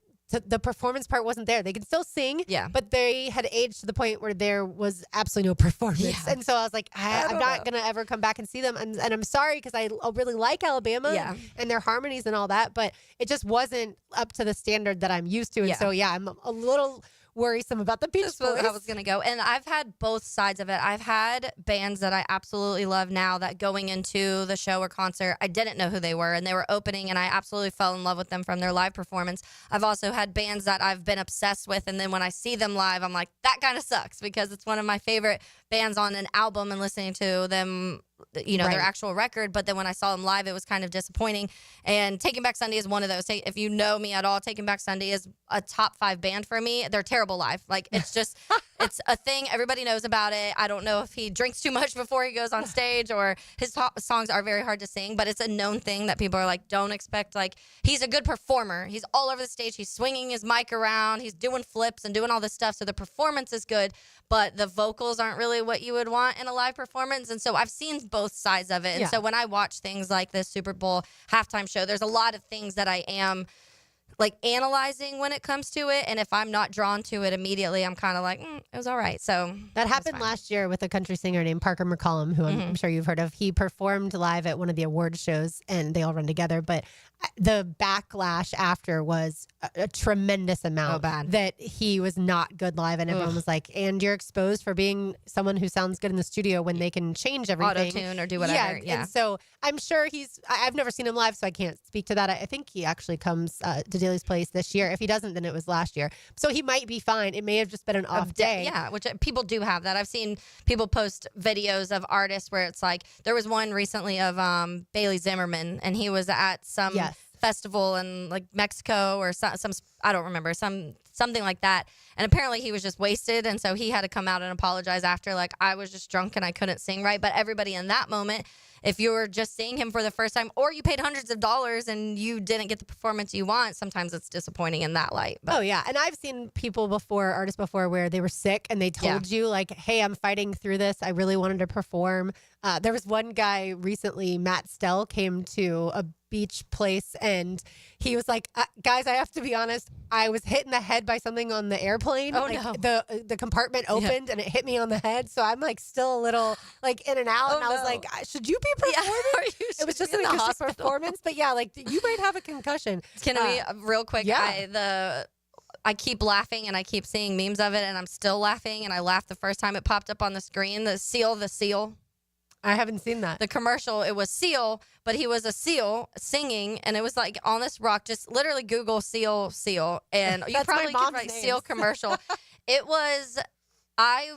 performance part wasn't there. They could still sing, but they had aged to the point where there was absolutely no performance. And so I was like, I'm not going to ever come back and see them. And I'm sorry because I really like Alabama and their harmonies and all that, but it just wasn't up to the standard that I'm used to. And so, I'm a little worrisome about the Beach Boys. That's where I was going to go. And I've had both sides of it. I've had bands that I absolutely love now that going into the show or concert, I didn't know who they were and they were opening and I absolutely fell in love with them from their live performance. I've also had bands that I've been obsessed with and then when I see them live, I'm like, that kind of sucks because it's one of my favorite bands on an album and listening to them, their actual record. But then when I saw them live, it was kind of disappointing. And Taking Back Sunday is one of those. If you know me at all, Taking Back Sunday is a top 5 band for me. They're terrible live. Like it's just, it's a thing. Everybody knows about it. I don't know if he drinks too much before he goes on stage or his songs are very hard to sing, but it's a known thing that people are like, don't expect, like he's a good performer. He's all over the stage. He's swinging his mic around. He's doing flips and doing all this stuff. So the performance is good, but the vocals aren't really what you would want in a live performance. And so I've seen both sides of it. And so when I watch things like this Super Bowl halftime show, there's a lot of things that I am like analyzing when it comes to it. And if I'm not drawn to it immediately, I'm kind of like, it was all right. So that happened last year with a country singer named Parker McCollum, who I'm sure you've heard of. He performed live at one of the award shows and they all run together. But the backlash after was a tremendous amount that he was not good live. And everyone was like, and you're exposed for being someone who sounds good in the studio when they can change everything. Auto-tune or do whatever. Yeah. And so I'm sure I've never seen him live, so I can't speak to that. I think he actually comes to Daly's Place this year. If he doesn't, then it was last year. So he might be fine. It may have just been an off day. Yeah, which people do have that. I've seen people post videos of artists where it's like, there was one recently of Bailey Zimmerman, and he was at some festival in like Mexico or some I don't remember, something like that. And apparently he was just wasted. And so he had to come out and apologize after, like, I was just drunk and I couldn't sing right. But everybody in that moment if you're just seeing him for the first time, or you paid hundreds of dollars and you didn't get the performance you want, sometimes it's disappointing in that light. But. Oh, yeah. And I've seen artists before, where they were sick and they told you, like, hey, I'm fighting through this. I really wanted to perform. There was one guy recently, Matt Stell, came to a beach place and he was like, guys, I have to be honest, I was hit in the head by something on the airplane. Oh, like, no. The compartment opened and it hit me on the head. So I'm like still a little like in and out. Oh, and I was no. like, should you be performing? It was just an acoustic performance. But yeah, like you might have a concussion. Can we, real quick, I keep laughing and I keep seeing memes of it and I'm still laughing, and I laughed the first time it popped up on the screen. The seal. I haven't seen that. The commercial, it was Seal, but he was a seal singing, and it was like on this rock. Just literally Google seal, and you probably could write seal commercial. I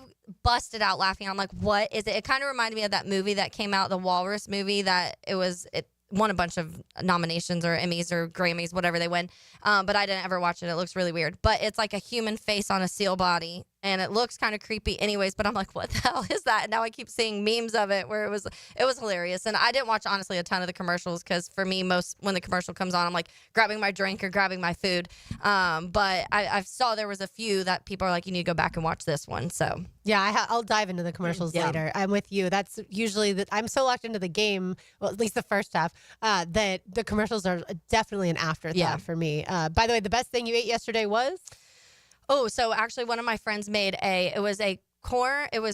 busted out laughing. I'm like, what is it? It kind of reminded me of that movie that came out, the Walrus movie, it won a bunch of nominations or Emmys or Grammys, whatever they win. But I didn't ever watch it. It looks really weird. But it's like a human face on a seal body, and it looks kind of creepy anyways. But I'm like, what the hell is that? And now I keep seeing memes of it where it was hilarious. And I didn't watch, honestly, a ton of the commercials, because for me, when the commercial comes on, I'm like grabbing my drink or grabbing my food. But I saw there was a few that people are like, you need to go back and watch this one. So yeah, I'll dive into the commercials later. I'm with you. That's usually I'm so locked into the game, well, at least the first half, that the commercials are definitely an afterthought for me. By the way, the best thing you ate yesterday was? Oh, so actually one of my friends made it was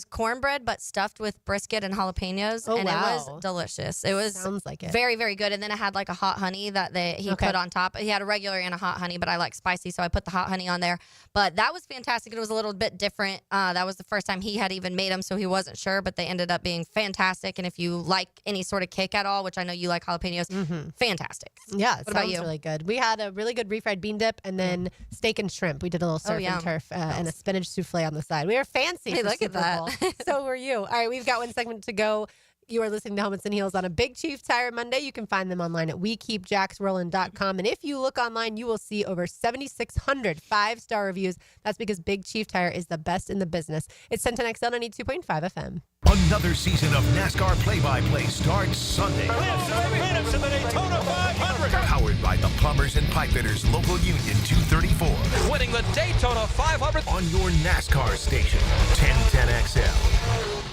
cornbread, but stuffed with brisket and jalapenos. Oh, and wow. It was delicious. It was Sounds like it. very, very good. And then it had like a hot honey that he put on top. He had a regular and a hot honey, but I like spicy, so I put the hot honey on there. But that was fantastic. It was a little bit different. That was the first time he had even made them, so he wasn't sure, but they ended up being fantastic. And if you like any sort of kick at all, which I know you like jalapenos, fantastic. Yeah, What about you? Really good. We had a really good refried bean dip and then steak and shrimp. We did a little surf and turf and a spinach souffle on the side. We were fancy. Hey, for look at Super that. Bowl. So were you. All right, we've got one segment to go. You are listening to Helmets and Heels on a Big Chief Tire Monday. You can find them online at wekeepjacksrollin.com. And if you look online, you will see over 7,600 5-star reviews. That's because Big Chief Tire is the best in the business. It's 1010XL 92.5 FM. Another season of NASCAR play-by-play starts Sunday. 7 minutes in the Daytona 500. Powered by the Plumbers and Pipefitters Local Union 234. Winning the Daytona 500 On your NASCAR station, 1010XL.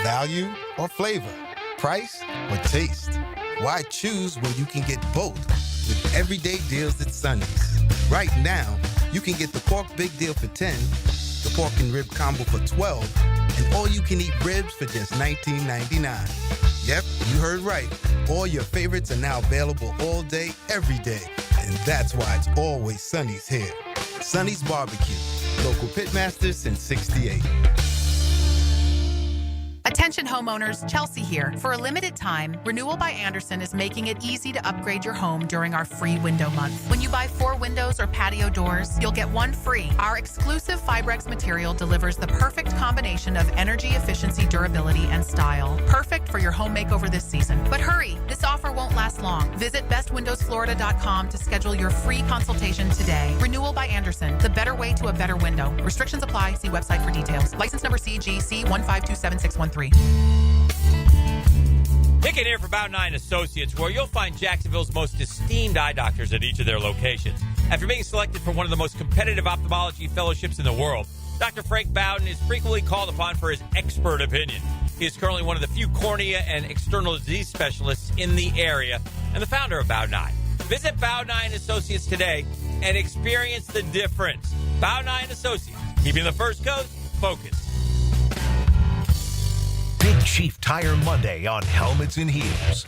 Value or flavor? Price or taste? Why choose when you can get both with everyday deals at Sonny's? Right now, you can get the pork big deal for $10, the pork and rib combo for $12, and all you can eat ribs for just $19.99. Yep, you heard right. All your favorites are now available all day, every day. And that's why it's always Sonny's here. Sonny's Barbecue, local pitmaster since '68. Attention homeowners, Chelsea here. For a limited time, Renewal by Andersen is making it easy to upgrade your home during our free window month. When you buy 4 windows or patio doors, you'll get 1 free. Our exclusive Fibrex material delivers the perfect combination of energy efficiency, durability, and style. Perfect for your home makeover this season. But hurry, this offer won't last long. Visit bestwindowsflorida.com to schedule your free consultation today. Renewal by Andersen, the better way to a better window. Restrictions apply. See website for details. License number CGC 1527613. Pick it here for Bound 9 Associates, where you'll find Jacksonville's most esteemed eye doctors at each of their locations. After being selected for one of the most competitive ophthalmology fellowships in the world, Dr. Frank Bowden is frequently called upon for his expert opinion. He is currently one of the few cornea and external disease specialists in the area and the founder of Bound 9. Visit Bound 9 Associates today and experience the difference. Bound 9 Associates, keeping the First Coast focused. Big Chief Tire Monday on Helmets and Heels.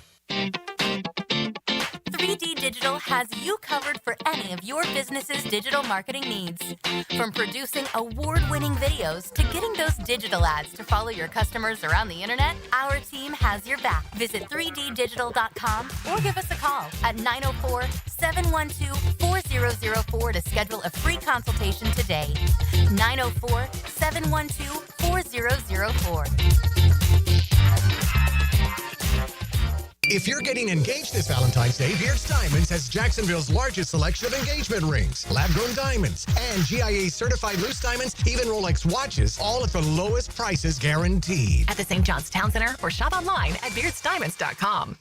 3D Digital has you covered for any of your business's digital marketing needs. From producing award-winning videos to getting those digital ads to follow your customers around the internet, our team has your back. Visit 3ddigital.com or give us a call at 904-712-4004 to schedule a free consultation today. 904-712-4004. If you're getting engaged this Valentine's Day, Beard's Diamonds has Jacksonville's largest selection of engagement rings, lab-grown diamonds, and GIA-certified loose diamonds, even Rolex watches, all at the lowest prices guaranteed. At the St. John's Town Center or shop online at beardsdiamonds.com.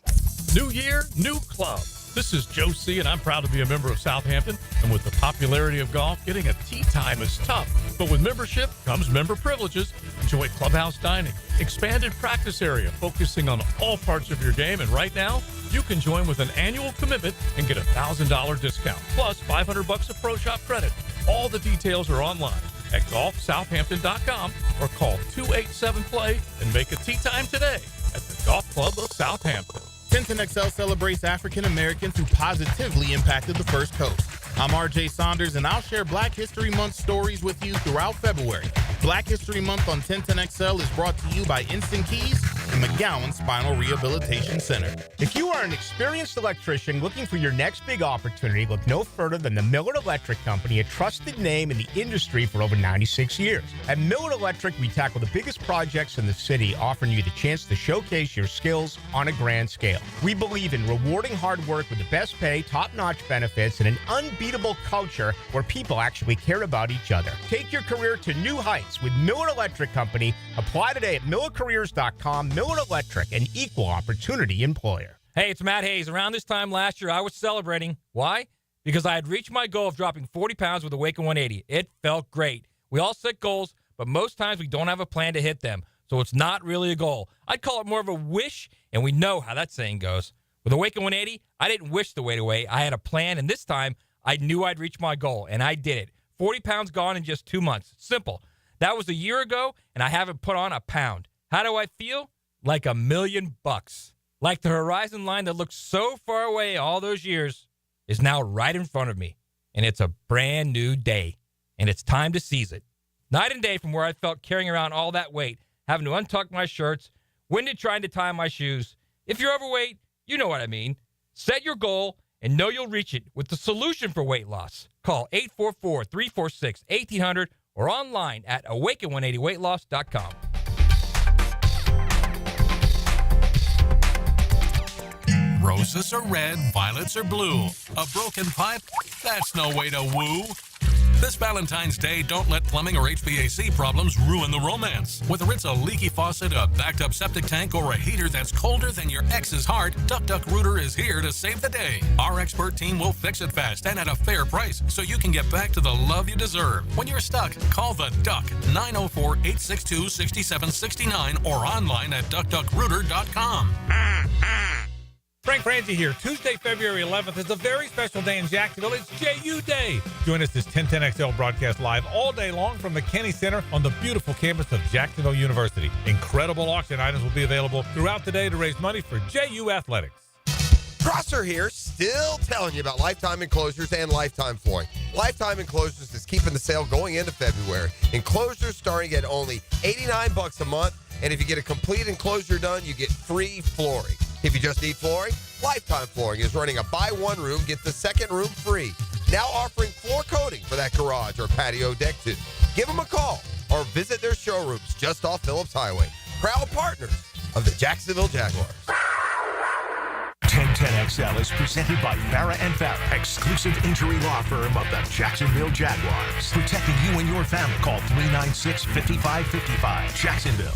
New year, new club. This is Joe C., and I'm proud to be a member of Southampton. And with the popularity of golf, getting a tee time is tough. But with membership comes member privileges. Enjoy clubhouse dining, expanded practice area, focusing on all parts of your game. And right now, you can join with an annual commitment and get a $1,000 discount, plus $500 of Pro Shop credit. All the details are online at golfsouthampton.com or call 287-PLAY and make a tee time today at the Golf Club of Southampton. 1010XL celebrates African Americans who positively impacted the First Coast. I'm RJ Saunders, and I'll share Black History Month stories with you throughout February. Black History Month on 1010XL is brought to you by Instant Keys and McGowan Spinal Rehabilitation Center. If you are an experienced electrician looking for your next big opportunity, look no further than the Miller Electric Company, a trusted name in the industry for over 96 years. At Miller Electric, we tackle the biggest projects in the city, offering you the chance to showcase your skills on a grand scale. We believe in rewarding hard work with the best pay, top-notch benefits, and an unbeatable culture where people actually care about each other. Take your career to new heights with Miller Electric Company. Apply today at millercareers.com. Miller Electric, an equal opportunity employer. Hey, it's Matt Hayes. Around this time last year, I was celebrating. Why? Because I had reached my goal of dropping 40 pounds with Awaken 180. It felt great. We all set goals, but most times we don't have a plan to hit them. So it's not really a goal. I'd call it more of a wish, and we know how that saying goes. With Awaken 180, I didn't wish the weight away. I had a plan, and this time, I knew I'd reach my goal, and I did it. 40 pounds gone in just 2 months. Simple. That was a year ago, and I haven't put on a pound. How do I feel? Like $1 million. Like the horizon line that looked so far away all those years is now right in front of me. And it's a brand new day. And it's time to seize it. Night and day from where I felt carrying around all that weight, having to untuck my shirts, winded trying to tie my shoes. If you're overweight, you know what I mean. Set your goal and know you'll reach it with the solution for weight loss. Call 844-346-1800 or online at awaken180weightloss.com. Roses are red, violets are blue. A broken pipe? That's no way to woo. This Valentine's Day, don't let plumbing or HVAC problems ruin the romance. Whether it's a leaky faucet, a backed-up septic tank, or a heater that's colder than your ex's heart, Duck Rooter is here to save the day. Our expert team will fix it fast and at a fair price, so you can get back to the love you deserve. When you're stuck, call the Duck, 904-862-6769, or online at duckrooter.com. Frank Frangie here. Tuesday, February 11th is a very special day in Jacksonville. It's JU Day. Join us this 1010XL broadcast live all day long from the Kenny Center on the beautiful campus of Jacksonville University. Incredible auction items will be available throughout the day to raise money for JU Athletics. Prosser here, still telling you about Lifetime Enclosures and Lifetime Flooring. Lifetime Enclosures is keeping the sale going into February. Enclosures starting at only $89 a month, and if you get a complete enclosure done, you get free flooring. If you just need flooring, Lifetime Flooring is running a buy one room, get the second room free. Now offering floor coating for that garage or patio deck too. Give them a call or visit their showrooms just off Phillips Highway. Proud partners of the Jacksonville Jaguars. 1010XL is presented by Farah & Farah, exclusive injury law firm of the Jacksonville Jaguars. Protecting you and your family. Call 396-5555. Jacksonville.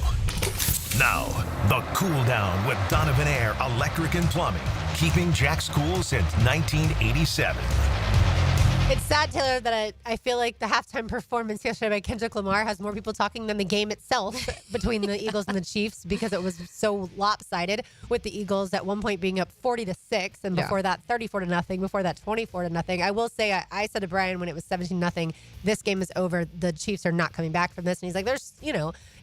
Now, the cool down with Donovan Air Electric and Plumbing, keeping Jack's cool since 1987. It's sad, Taylor, that I feel like the halftime performance yesterday by Kendrick Lamar has more people talking than the game itself between the Eagles and the Chiefs, because it was so lopsided, with the Eagles at one point being up 40-6, and before that 34-0, before that 24-0. I will say, I said to Brian when it was 17-0, this game is over. The Chiefs are not coming back from this. And he's like, there's,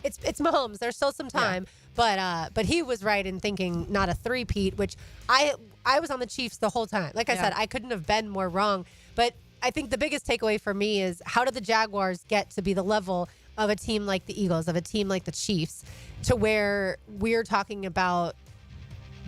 it's Mahomes. There's still some time. Yeah. But he was right in thinking not a three-peat, which I was on the Chiefs the whole time. Like I said, I couldn't have been more wrong. But I think the biggest takeaway for me is, how did the Jaguars get to be the level of a team like the Eagles, of a team like the Chiefs, to where we're talking about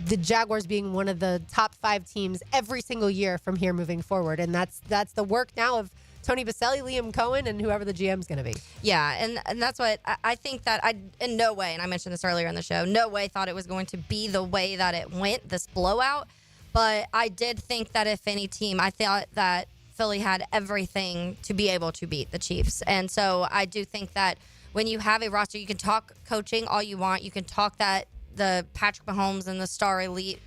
the Jaguars being one of the top 5 teams every single year from here moving forward? And that's the work now of Tony Baselli, Liam Cohen, and whoever the GM's going to be. Yeah, and that's what I think that I, in no way, and I mentioned this earlier in the show, no way thought it was going to be the way that it went, this blowout. But I did think that if any team, I thought that Philly had everything to be able to beat the Chiefs. And so I do think that when you have a roster, you can talk coaching all you want. You can talk that the Patrick Mahomes and the star elite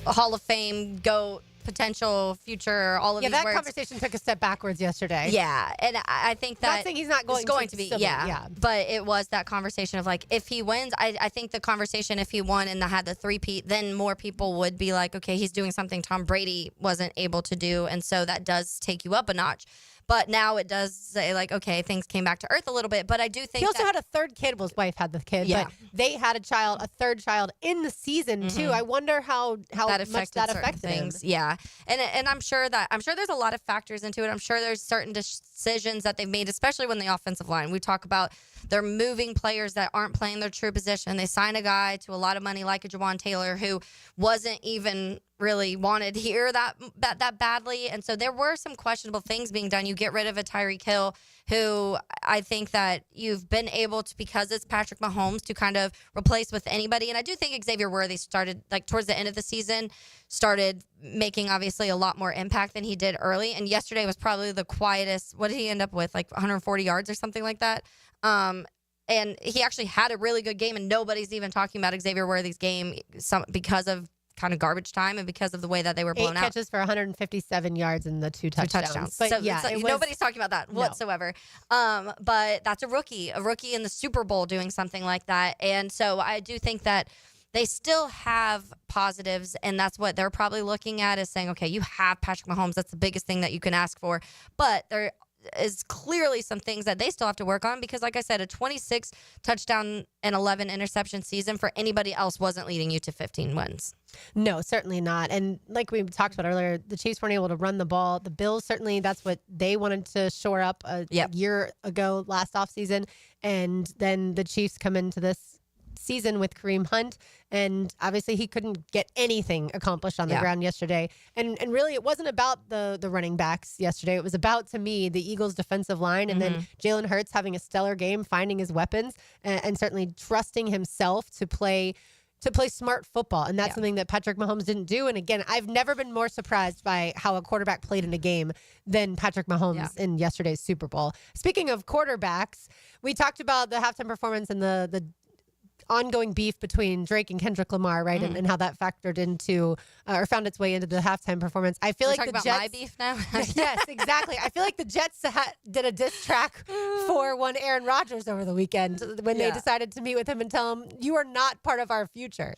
Hall of Fame, GOAT, potential future, all of these that words. conversation took a step backwards yesterday. Yeah, and I think that not saying he's not going to be. still Yeah, but it was that conversation of like, if he wins, I think the conversation, if he won and had the three-peat, then more people would be like, okay, he's doing something Tom Brady wasn't able to do, and so that does take you up a notch. But now it does say, like, okay, things came back to earth a little bit. But I do think he also had a third kid. Well, his wife had the kid, but they had a third child in the season too. I wonder how that much that affected things. him. Yeah, and I'm sure there's a lot of factors into it. I'm sure there's certain decisions that they've made, especially when the offensive line. We talk about they're moving players that aren't playing their true position. They sign a guy to a lot of money like a Jawan Taylor who wasn't even really wanted here that badly. And so there were some questionable things being done. You get rid of a Tyreek Hill, who I think that you've been able to, because it's Patrick Mahomes, to kind of replace with anybody. And I do think Xavier Worthy started, like, towards the end of the season, started making obviously a lot more impact than he did early. And yesterday was probably the quietest. What did he end up with? Like 140 yards or something like that. And he actually had a really good game, and nobody's even talking about Xavier Worthy's game because of kind of garbage time and because of the way that they were blown 8 catches for 157 yards and the two touchdowns. But so, yeah, nobody's talking about that whatsoever. But that's a rookie in the Super Bowl doing something like that. And so I do think that they still have positives, and that's what they're probably looking at, is saying, okay, you have Patrick Mahomes. That's the biggest thing that you can ask for. But there is clearly some things that they still have to work on, because, like I said, a 26 touchdown and 11 interception season for anybody else wasn't leading you to 15 wins. No, certainly not. And like we talked about earlier, the Chiefs weren't able to run the ball. The Bills, certainly that's what they wanted to shore up a year ago, last offseason. And then the Chiefs come into this season with Kareem Hunt, and obviously he couldn't get anything accomplished on the ground yesterday. And really, it wasn't about the running backs yesterday. It was about, to me, the Eagles' defensive line, and then Jalen Hurts having a stellar game, finding his weapons, and certainly trusting himself to play smart football. And that's something that Patrick Mahomes didn't do. And again, I've never been more surprised by how a quarterback played in a game than Patrick Mahomes in yesterday's Super Bowl. Speaking of quarterbacks, we talked about the halftime performance and the ongoing beef between Drake and Kendrick Lamar, right? And how that factored into or found its way into the halftime performance. I feel like the about Jets. My beef now. Yes, exactly. I feel like the Jets did a diss track for one Aaron Rodgers over the weekend when they decided to meet with him and tell him, you are not part of our future.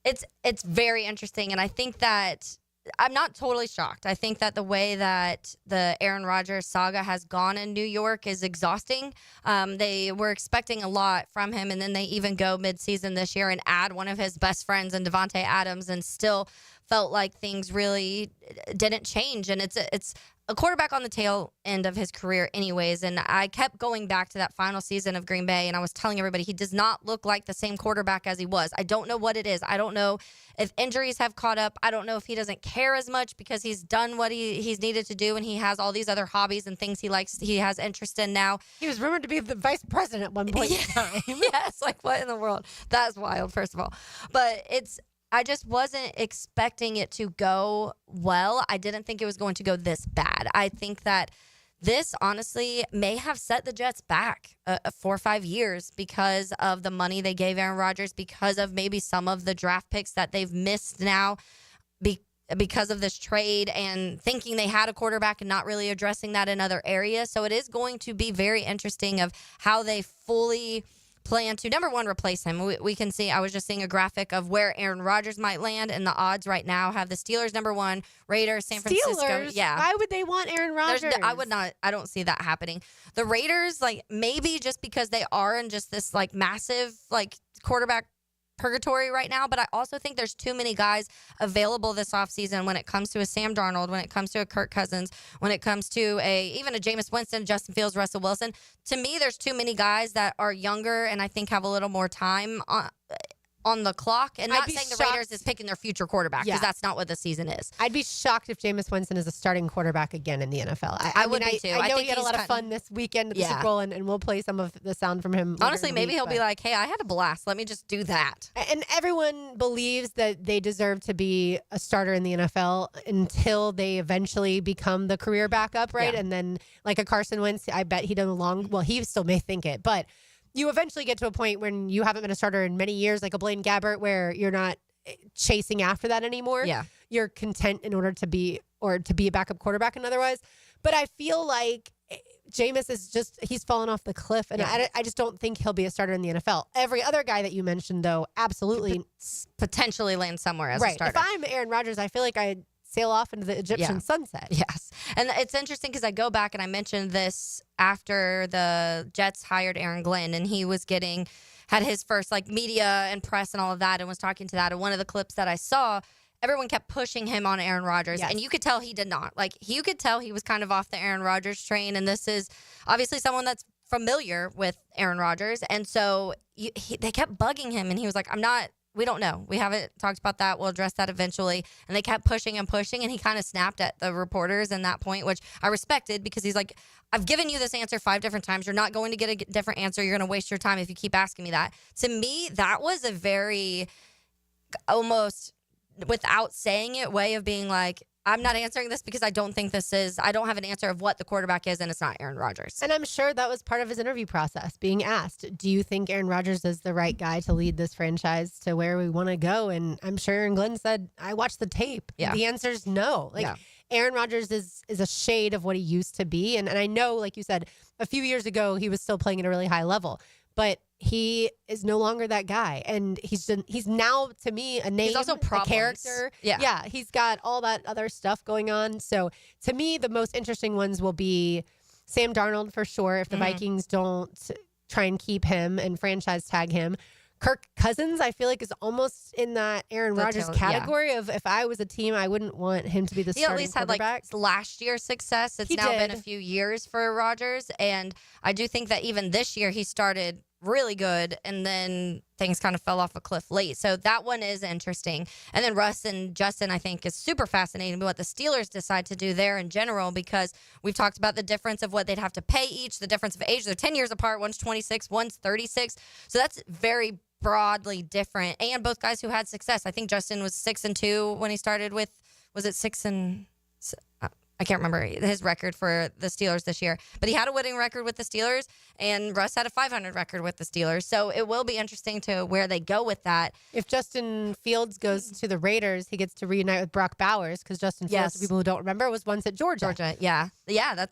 It's very interesting, and I think that I'm not totally shocked. I think that the way that the Aaron Rodgers saga has gone in New York is exhausting. They were expecting a lot from him, and then they even go midseason this year and add one of his best friends in Devontae Adams, and still felt like things really didn't change. And it's a quarterback on the tail end of his career anyways. And I kept going back to that final season of Green Bay, and I was telling everybody he does not look like the same quarterback as he was. I don't know what it is. I don't know if injuries have caught up. I don't know if he doesn't care as much because he's done what he's needed to do, and he has all these other hobbies and things he has interest in now. He was rumored to be the vice president at one point in time. Yes, like what in the world? That's wild, first of all. But I just wasn't expecting it to go well. I didn't think it was going to go this bad. I think that this, honestly, may have set the Jets back 4 or 5 years because of the money they gave Aaron Rodgers, because of maybe some of the draft picks that they've missed now because of this trade, and thinking they had a quarterback and not really addressing that in other areas. So it is going to be very interesting of how they fully plan to, number one, replace him. We can see, I was just seeing a graphic of where Aaron Rodgers might land, and the odds right now have the Steelers number one, Raiders, San Francisco. Steelers? Yeah. Why would they want Aaron Rodgers? I don't see that happening. The Raiders, like, maybe just because they are in just this, like, massive, like, quarterback purgatory right now, but I also think there's too many guys available this offseason when it comes to a Sam Darnold, when it comes to a Kirk Cousins, when it comes to even a Jameis Winston, Justin Fields, Russell Wilson. To me, there's too many guys that are younger and I think have a little more time on the clock, and I'd not be saying the shocked- Raiders is picking their future quarterback, because that's not what the season is. I'd be shocked if Jameis Winston is a starting quarterback again in the NFL. I would be too. I know think he had a he's lot of cutting- fun this weekend at the Super Bowl, and we'll play some of the sound from him. later Honestly, in the maybe week, he'll but- be like, hey, I had a blast. Let me just do that. And everyone believes that they deserve to be a starter in the NFL until they eventually become the career backup, right? Yeah. And then, like a Carson Wentz, I bet he doesn't he still may think it, but you eventually get to a point when you haven't been a starter in many years, like a Blaine Gabbert, where you're not chasing after that anymore. Yeah. You're content in order to be a backup quarterback and otherwise. But I feel like Jameis is he's fallen off the cliff, and I just don't think he'll be a starter in the NFL. Every other guy that you mentioned, though, absolutely potentially land somewhere as a right. starter. If I'm Aaron Rodgers, I feel like I'd sail off into the Egyptian sunset. Yes. And it's interesting because I go back and I mentioned this after the Jets hired Aaron Glenn, and he had his first media and press and all of that, and was talking to that. And one of the clips that I saw, everyone kept pushing him on Aaron Rodgers, and you could tell he did not. You could tell he was kind of off the Aaron Rodgers train, and this is obviously someone that's familiar with Aaron Rodgers. And so they kept bugging him, and he was like, we don't know. We haven't talked about that. We'll address that eventually. And they kept pushing and pushing, and he kind of snapped at the reporters in that point, which I respected, because he's like, I've given you this answer 5 different times. You're not going to get a different answer. You're going to waste your time if you keep asking me that. To me, that was a very almost without saying it way of being like, I'm not answering this because I don't have an answer of what the quarterback is, and it's not Aaron Rodgers. And I'm sure that was part of his interview process, being asked, do you think Aaron Rodgers is the right guy to lead this franchise to where we want to go? And I'm sure Aaron Glenn said, I watched the tape. Yeah. The answer is no. Aaron Rodgers is a shade of what he used to be. And I know, like you said, a few years ago, he was still playing at a really high level. But he is no longer that guy, and he's now, to me, a name, He's also a problems. character. Yeah, he's got all that other stuff going on. So to me, the most interesting ones will be Sam Darnold for sure. If the Vikings don't try and keep him and franchise tag him, Kirk Cousins, I feel like, is almost in that Aaron Rodgers category of, if I was a team, I wouldn't want him to be the starting quarterback. He at least had last year's success. It's now been a few years for Rodgers, and I do think that even this year he started really good, and then things kind of fell off a cliff late. So that one is interesting. And then Russ and Justin, I think, is super fascinating what the Steelers decide to do there in general, because we've talked about the difference of what they'd have to pay each, the difference of age. They're 10 years apart. One's 26, one's 36. So that's very broadly different. And both guys who had success. I think Justin was 6-2 when he started with, was it 6 and... I can't remember his record for the Steelers this year, but he had a winning record with the Steelers, and Russ had a 500 record with the Steelers. So it will be interesting to where they go with that. If Justin Fields goes to the Raiders, he gets to reunite with Brock Bowers, because Justin Fields, for people who don't remember, was once at Georgia. Yeah,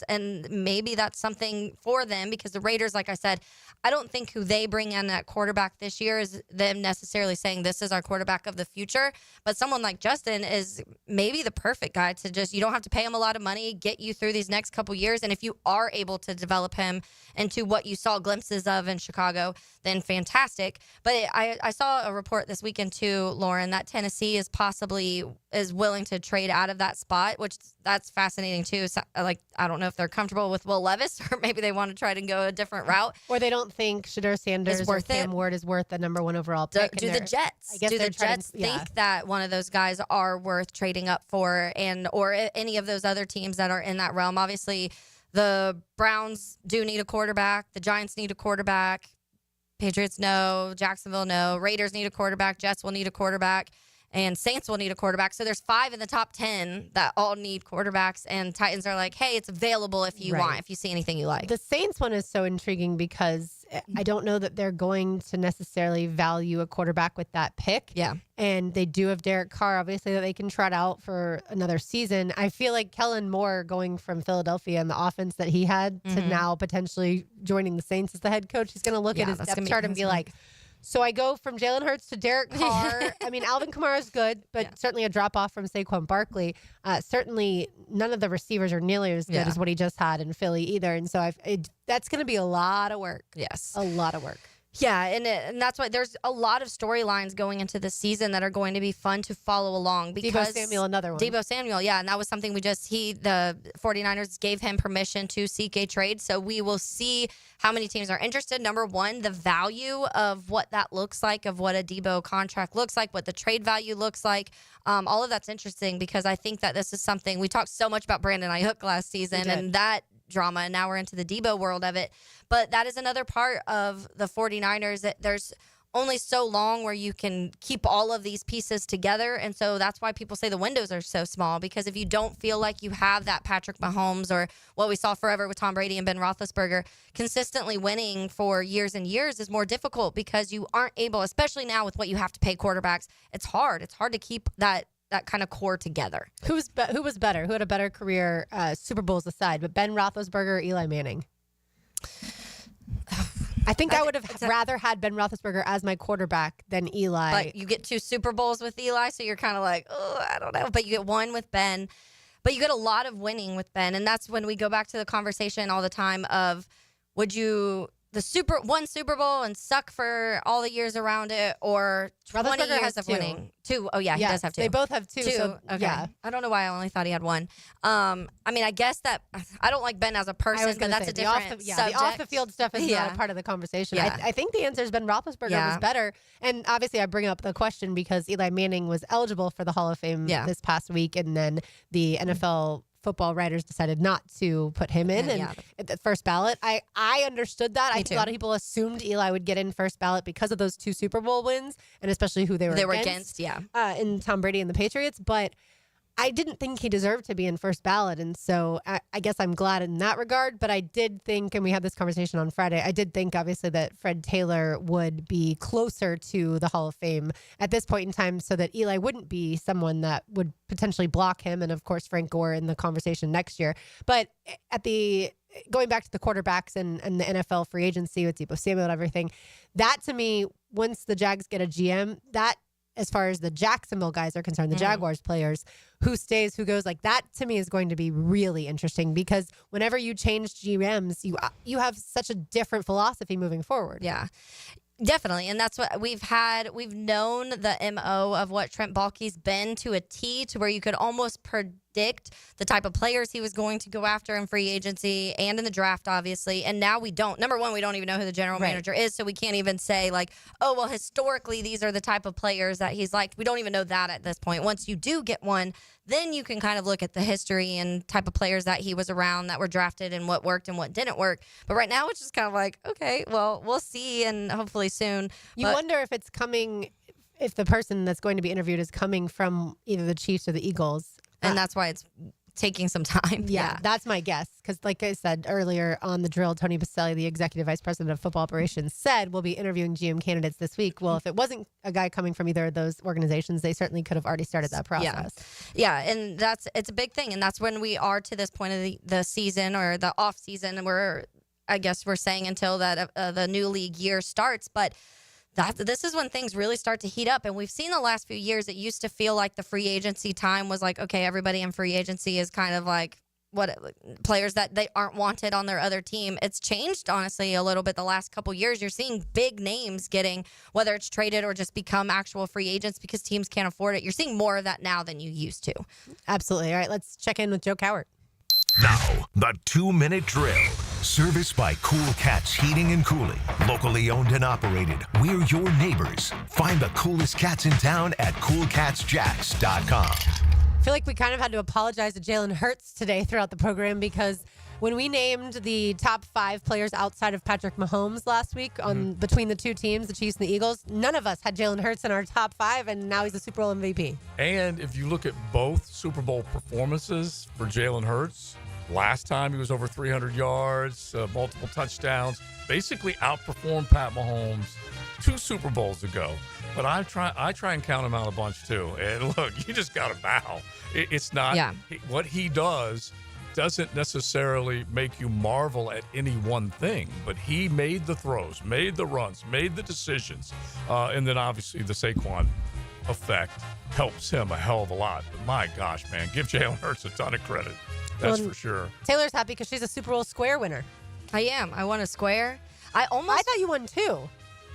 and maybe that's something for them, because the Raiders, like I said, I don't think who they bring in at quarterback this year is them necessarily saying this is our quarterback of the future, but someone like Justin is maybe the perfect guy to just, you don't have to pay him a lot of money, get you through these next couple years, and if you are able to develop him into what you saw glimpses of in Chicago, then fantastic. But I saw a report this weekend too, Lauren, that Tennessee is willing to trade out of that spot, which that's fascinating too. So, I don't know if they're comfortable with Will Levis, or maybe they want to try to go a different route, or they don't think Shedeur Sanders or Cam Ward is worth the number 1 overall pick. Do the Jets? Do the Jets think that one of those guys are worth trading up for, or any of those other teams that are in that realm? Obviously, the Browns do need a quarterback. The Giants need a quarterback. Patriots, no. Jacksonville, no. Raiders need a quarterback. Jets will need a quarterback. And Saints will need a quarterback. So there's 5 in the top 10 that all need quarterbacks. And Titans are like, hey, it's available if you want, if you see anything you like. The Saints one is so intriguing because I don't know that they're going to necessarily value a quarterback with that pick. Yeah. And they do have Derek Carr, obviously, that they can trot out for another season. I feel like Kellen Moore going from Philadelphia and the offense that he had to now potentially joining the Saints as the head coach, he's going to look at his depth chart and be like, so I go from Jalen Hurts to Derek Carr. I mean, Alvin Kamara is good, but certainly a drop off from Saquon Barkley. Certainly none of the receivers are nearly as good as what he just had in Philly either. And so that's going to be a lot of work. Yes. A lot of work. Yeah, and that's why there's a lot of storylines going into this season that are going to be fun to follow along. Because Deebo Samuel, another one. Deebo Samuel, yeah, and that was something the 49ers gave him permission to seek a trade. So we will see how many teams are interested. Number one, the value of what that looks like, of what a Deebo contract looks like, what the trade value looks like. All of that's interesting because I think that this is something we talked so much about Brandon Ayuk last season, and that drama, and now we're into the Deebo world of it. But that is another part of the 49ers that there's only so long where you can keep all of these pieces together. And so that's why people say the windows are so small, because if you don't feel like you have that Patrick Mahomes or what we saw forever with Tom Brady and Ben Roethlisberger, consistently winning for years and years is more difficult because you aren't able, especially now with what you have to pay quarterbacks. It's hard. It's hard to keep that kind of core together. Who was better? Who had a better career, Super Bowls aside, but Ben Roethlisberger or Eli Manning? I think I would have rather had Ben Roethlisberger as my quarterback than Eli. But you get 2 Super Bowls with Eli, so you're kind of like, oh, I don't know. But you get 1 with Ben. But you get a lot of winning with Ben. And that's when we go back to the conversation all the time of, would you one Super Bowl and suck for all the years around it, or 20 years of winning? 2. Oh, yeah, he does have 2. They both have 2. So, okay. Yeah. I don't know why I only thought he had 1. I mean, I guess that I don't like Ben as a person, but that's a different subject. The off-the-field stuff is not a part of the conversation. Yeah. I think the answer is Ben Roethlisberger was better. And obviously, I bring up the question because Eli Manning was eligible for the Hall of Fame this past week, and then the NFL football writers decided not to put him in at the first ballot. I understood that. I think a lot of people assumed Eli would get in first ballot because of those 2 Super Bowl wins, and especially who they were against. In Tom Brady and the Patriots. But I didn't think he deserved to be in first ballot, and so I guess I'm glad in that regard. But I did think, and we had this conversation on Friday, I did think obviously that Fred Taylor would be closer to the Hall of Fame at this point in time, so that Eli wouldn't be someone that would potentially block him, and of course Frank Gore in the conversation next year. But going back to the quarterbacks and the NFL free agency with Deebo Samuel and everything, that to me, once the Jags get a GM, that, as far as the Jacksonville guys are concerned, the Jaguars players, who stays, who goes, like that to me is going to be really interesting, because whenever you change GMs, you have such a different philosophy moving forward. Yeah. Definitely. And that's what we've known the MO of what Trent Baalke's been to a T, to where you could almost predict the type of players he was going to go after in free agency and in the draft, obviously. And now we don't. Number one, we don't even know who the general manager is, so we can't even say like, oh, well, historically, these are the type of players that he's like. We don't even know that at this point. Once you do get one, then you can kind of look at the history and type of players that he was around that were drafted and what worked and what didn't work. But right now, it's just kind of like, okay, well, we'll see, and hopefully soon. You wonder if it's coming, if the person that's going to be interviewed is coming from either the Chiefs or the Eagles. And that's why it's taking some time. Yeah, that's my guess. Because like I said earlier on the drill, Tony Baselli, the executive vice president of football operations, said we'll be interviewing GM candidates this week. Well, if it wasn't a guy coming from either of those organizations, they certainly could have already started that process. Yeah, and it's a big thing. And that's when we are to this point of the season, or the off season, and I guess we're saying until that the new league year starts. But this is when things really start to heat up. And we've seen the last few years, it used to feel like the free agency time was like, okay, everybody in free agency is kind of like players that they aren't wanted on their other team. It's changed, honestly, a little bit the last couple years. You're seeing big names getting, whether it's traded or just become actual free agents because teams can't afford it. You're seeing more of that now than you used to. Absolutely. All right, let's check in with Joe Cowart. Now, the 2-minute drill. Serviced by Cool Cats Heating and Cooling. Locally owned and operated. We're your neighbors. Find the coolest cats in town at coolcatsjacks.com. I feel like we kind of had to apologize to Jalen Hurts today throughout the program, because when we named the top 5 players outside of Patrick Mahomes last week between the two teams, the Chiefs and the Eagles, none of us had Jalen Hurts in our top 5, and now he's a Super Bowl MVP. And if you look at both Super Bowl performances for Jalen Hurts, last time he was over 300 yards, multiple touchdowns, basically outperformed Pat Mahomes 2 Super Bowls ago. But I try and count him out a bunch too. And look, you just got to bow. It's not what he doesn't necessarily make you marvel at any one thing, but he made the throws, made the runs, made the decisions. And then obviously the Saquon effect helps him a hell of a lot. But my gosh, man, give Jalen Hurts a ton of credit. That's for sure. Taylor's happy because she's a Super Bowl square winner. I am. I won a square. I thought you won 2.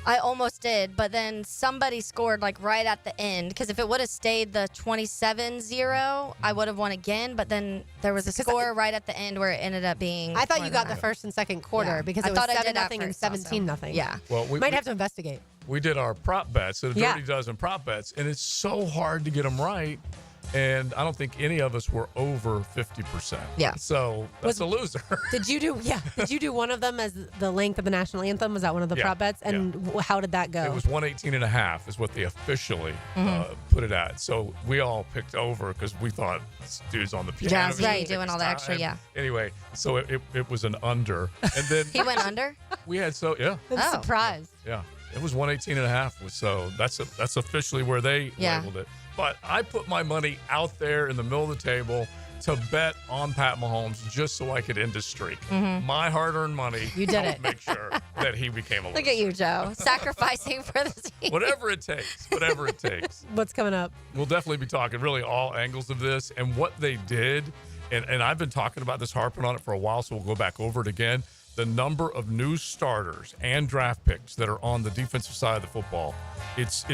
I almost did, but then somebody scored like right at the end. Because if it would have stayed the 27-0, I would have won again. But then there was a score right at the end where it ended up being. I thought you got the first and second quarter because it was 7-0 and 17-0. Yeah. Well, we might have to investigate. We did our prop bets, so the Dirty Dozen prop bets, and it's so hard to get them right. And I don't think any of us were over 50%. Yeah. So that's a loser. Did you do one of them as the length of the national anthem? Was that one of the prop bets? And how did that go? It was 118.5 is what they officially put it at. So we all picked over because we thought this dude's on the piano. Yeah, right, doing all the extra, yeah. Anyway, so it was an under. And then he went under? We had I'm surprised. Yeah. It was 118.5. So that's officially where they labeled it. But I put my money out there in the middle of the table to bet on Pat Mahomes just so I could end his streak. My hard-earned money. You did it. Make sure that he became a loser. Look at you, Joe. Sacrificing for the team. Whatever it takes. Whatever it takes. What's coming up? We'll definitely be talking really all angles of this and what they did. And I've been talking about this, harping on it for a while, so we'll go back over it again. The number of new starters and draft picks that are on the defensive side of the football, it's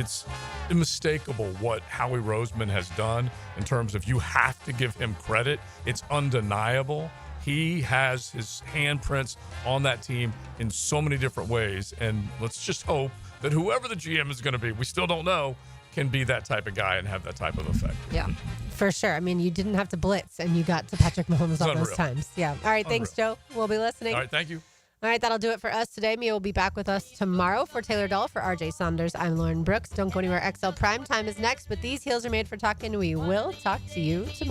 unmistakable what Howie Roseman has done in terms of you have to give him credit. It's undeniable. He has his handprints on that team in so many different ways, and let's just hope that whoever the GM is going to be, we still don't know, can be that type of guy and have that type of effect. Yeah, for sure. I mean, you didn't have to blitz, and you got to Patrick Mahomes all those times. Yeah. All right, thanks, Joe. We'll be listening. All right, thank you. All right, that'll do it for us today. Mia will be back with us tomorrow. For Taylor Dahl, for RJ Saunders, I'm Lauren Brooks. Don't go anywhere. XL Prime Time is next, but these heels are made for talking. We will talk to you tomorrow.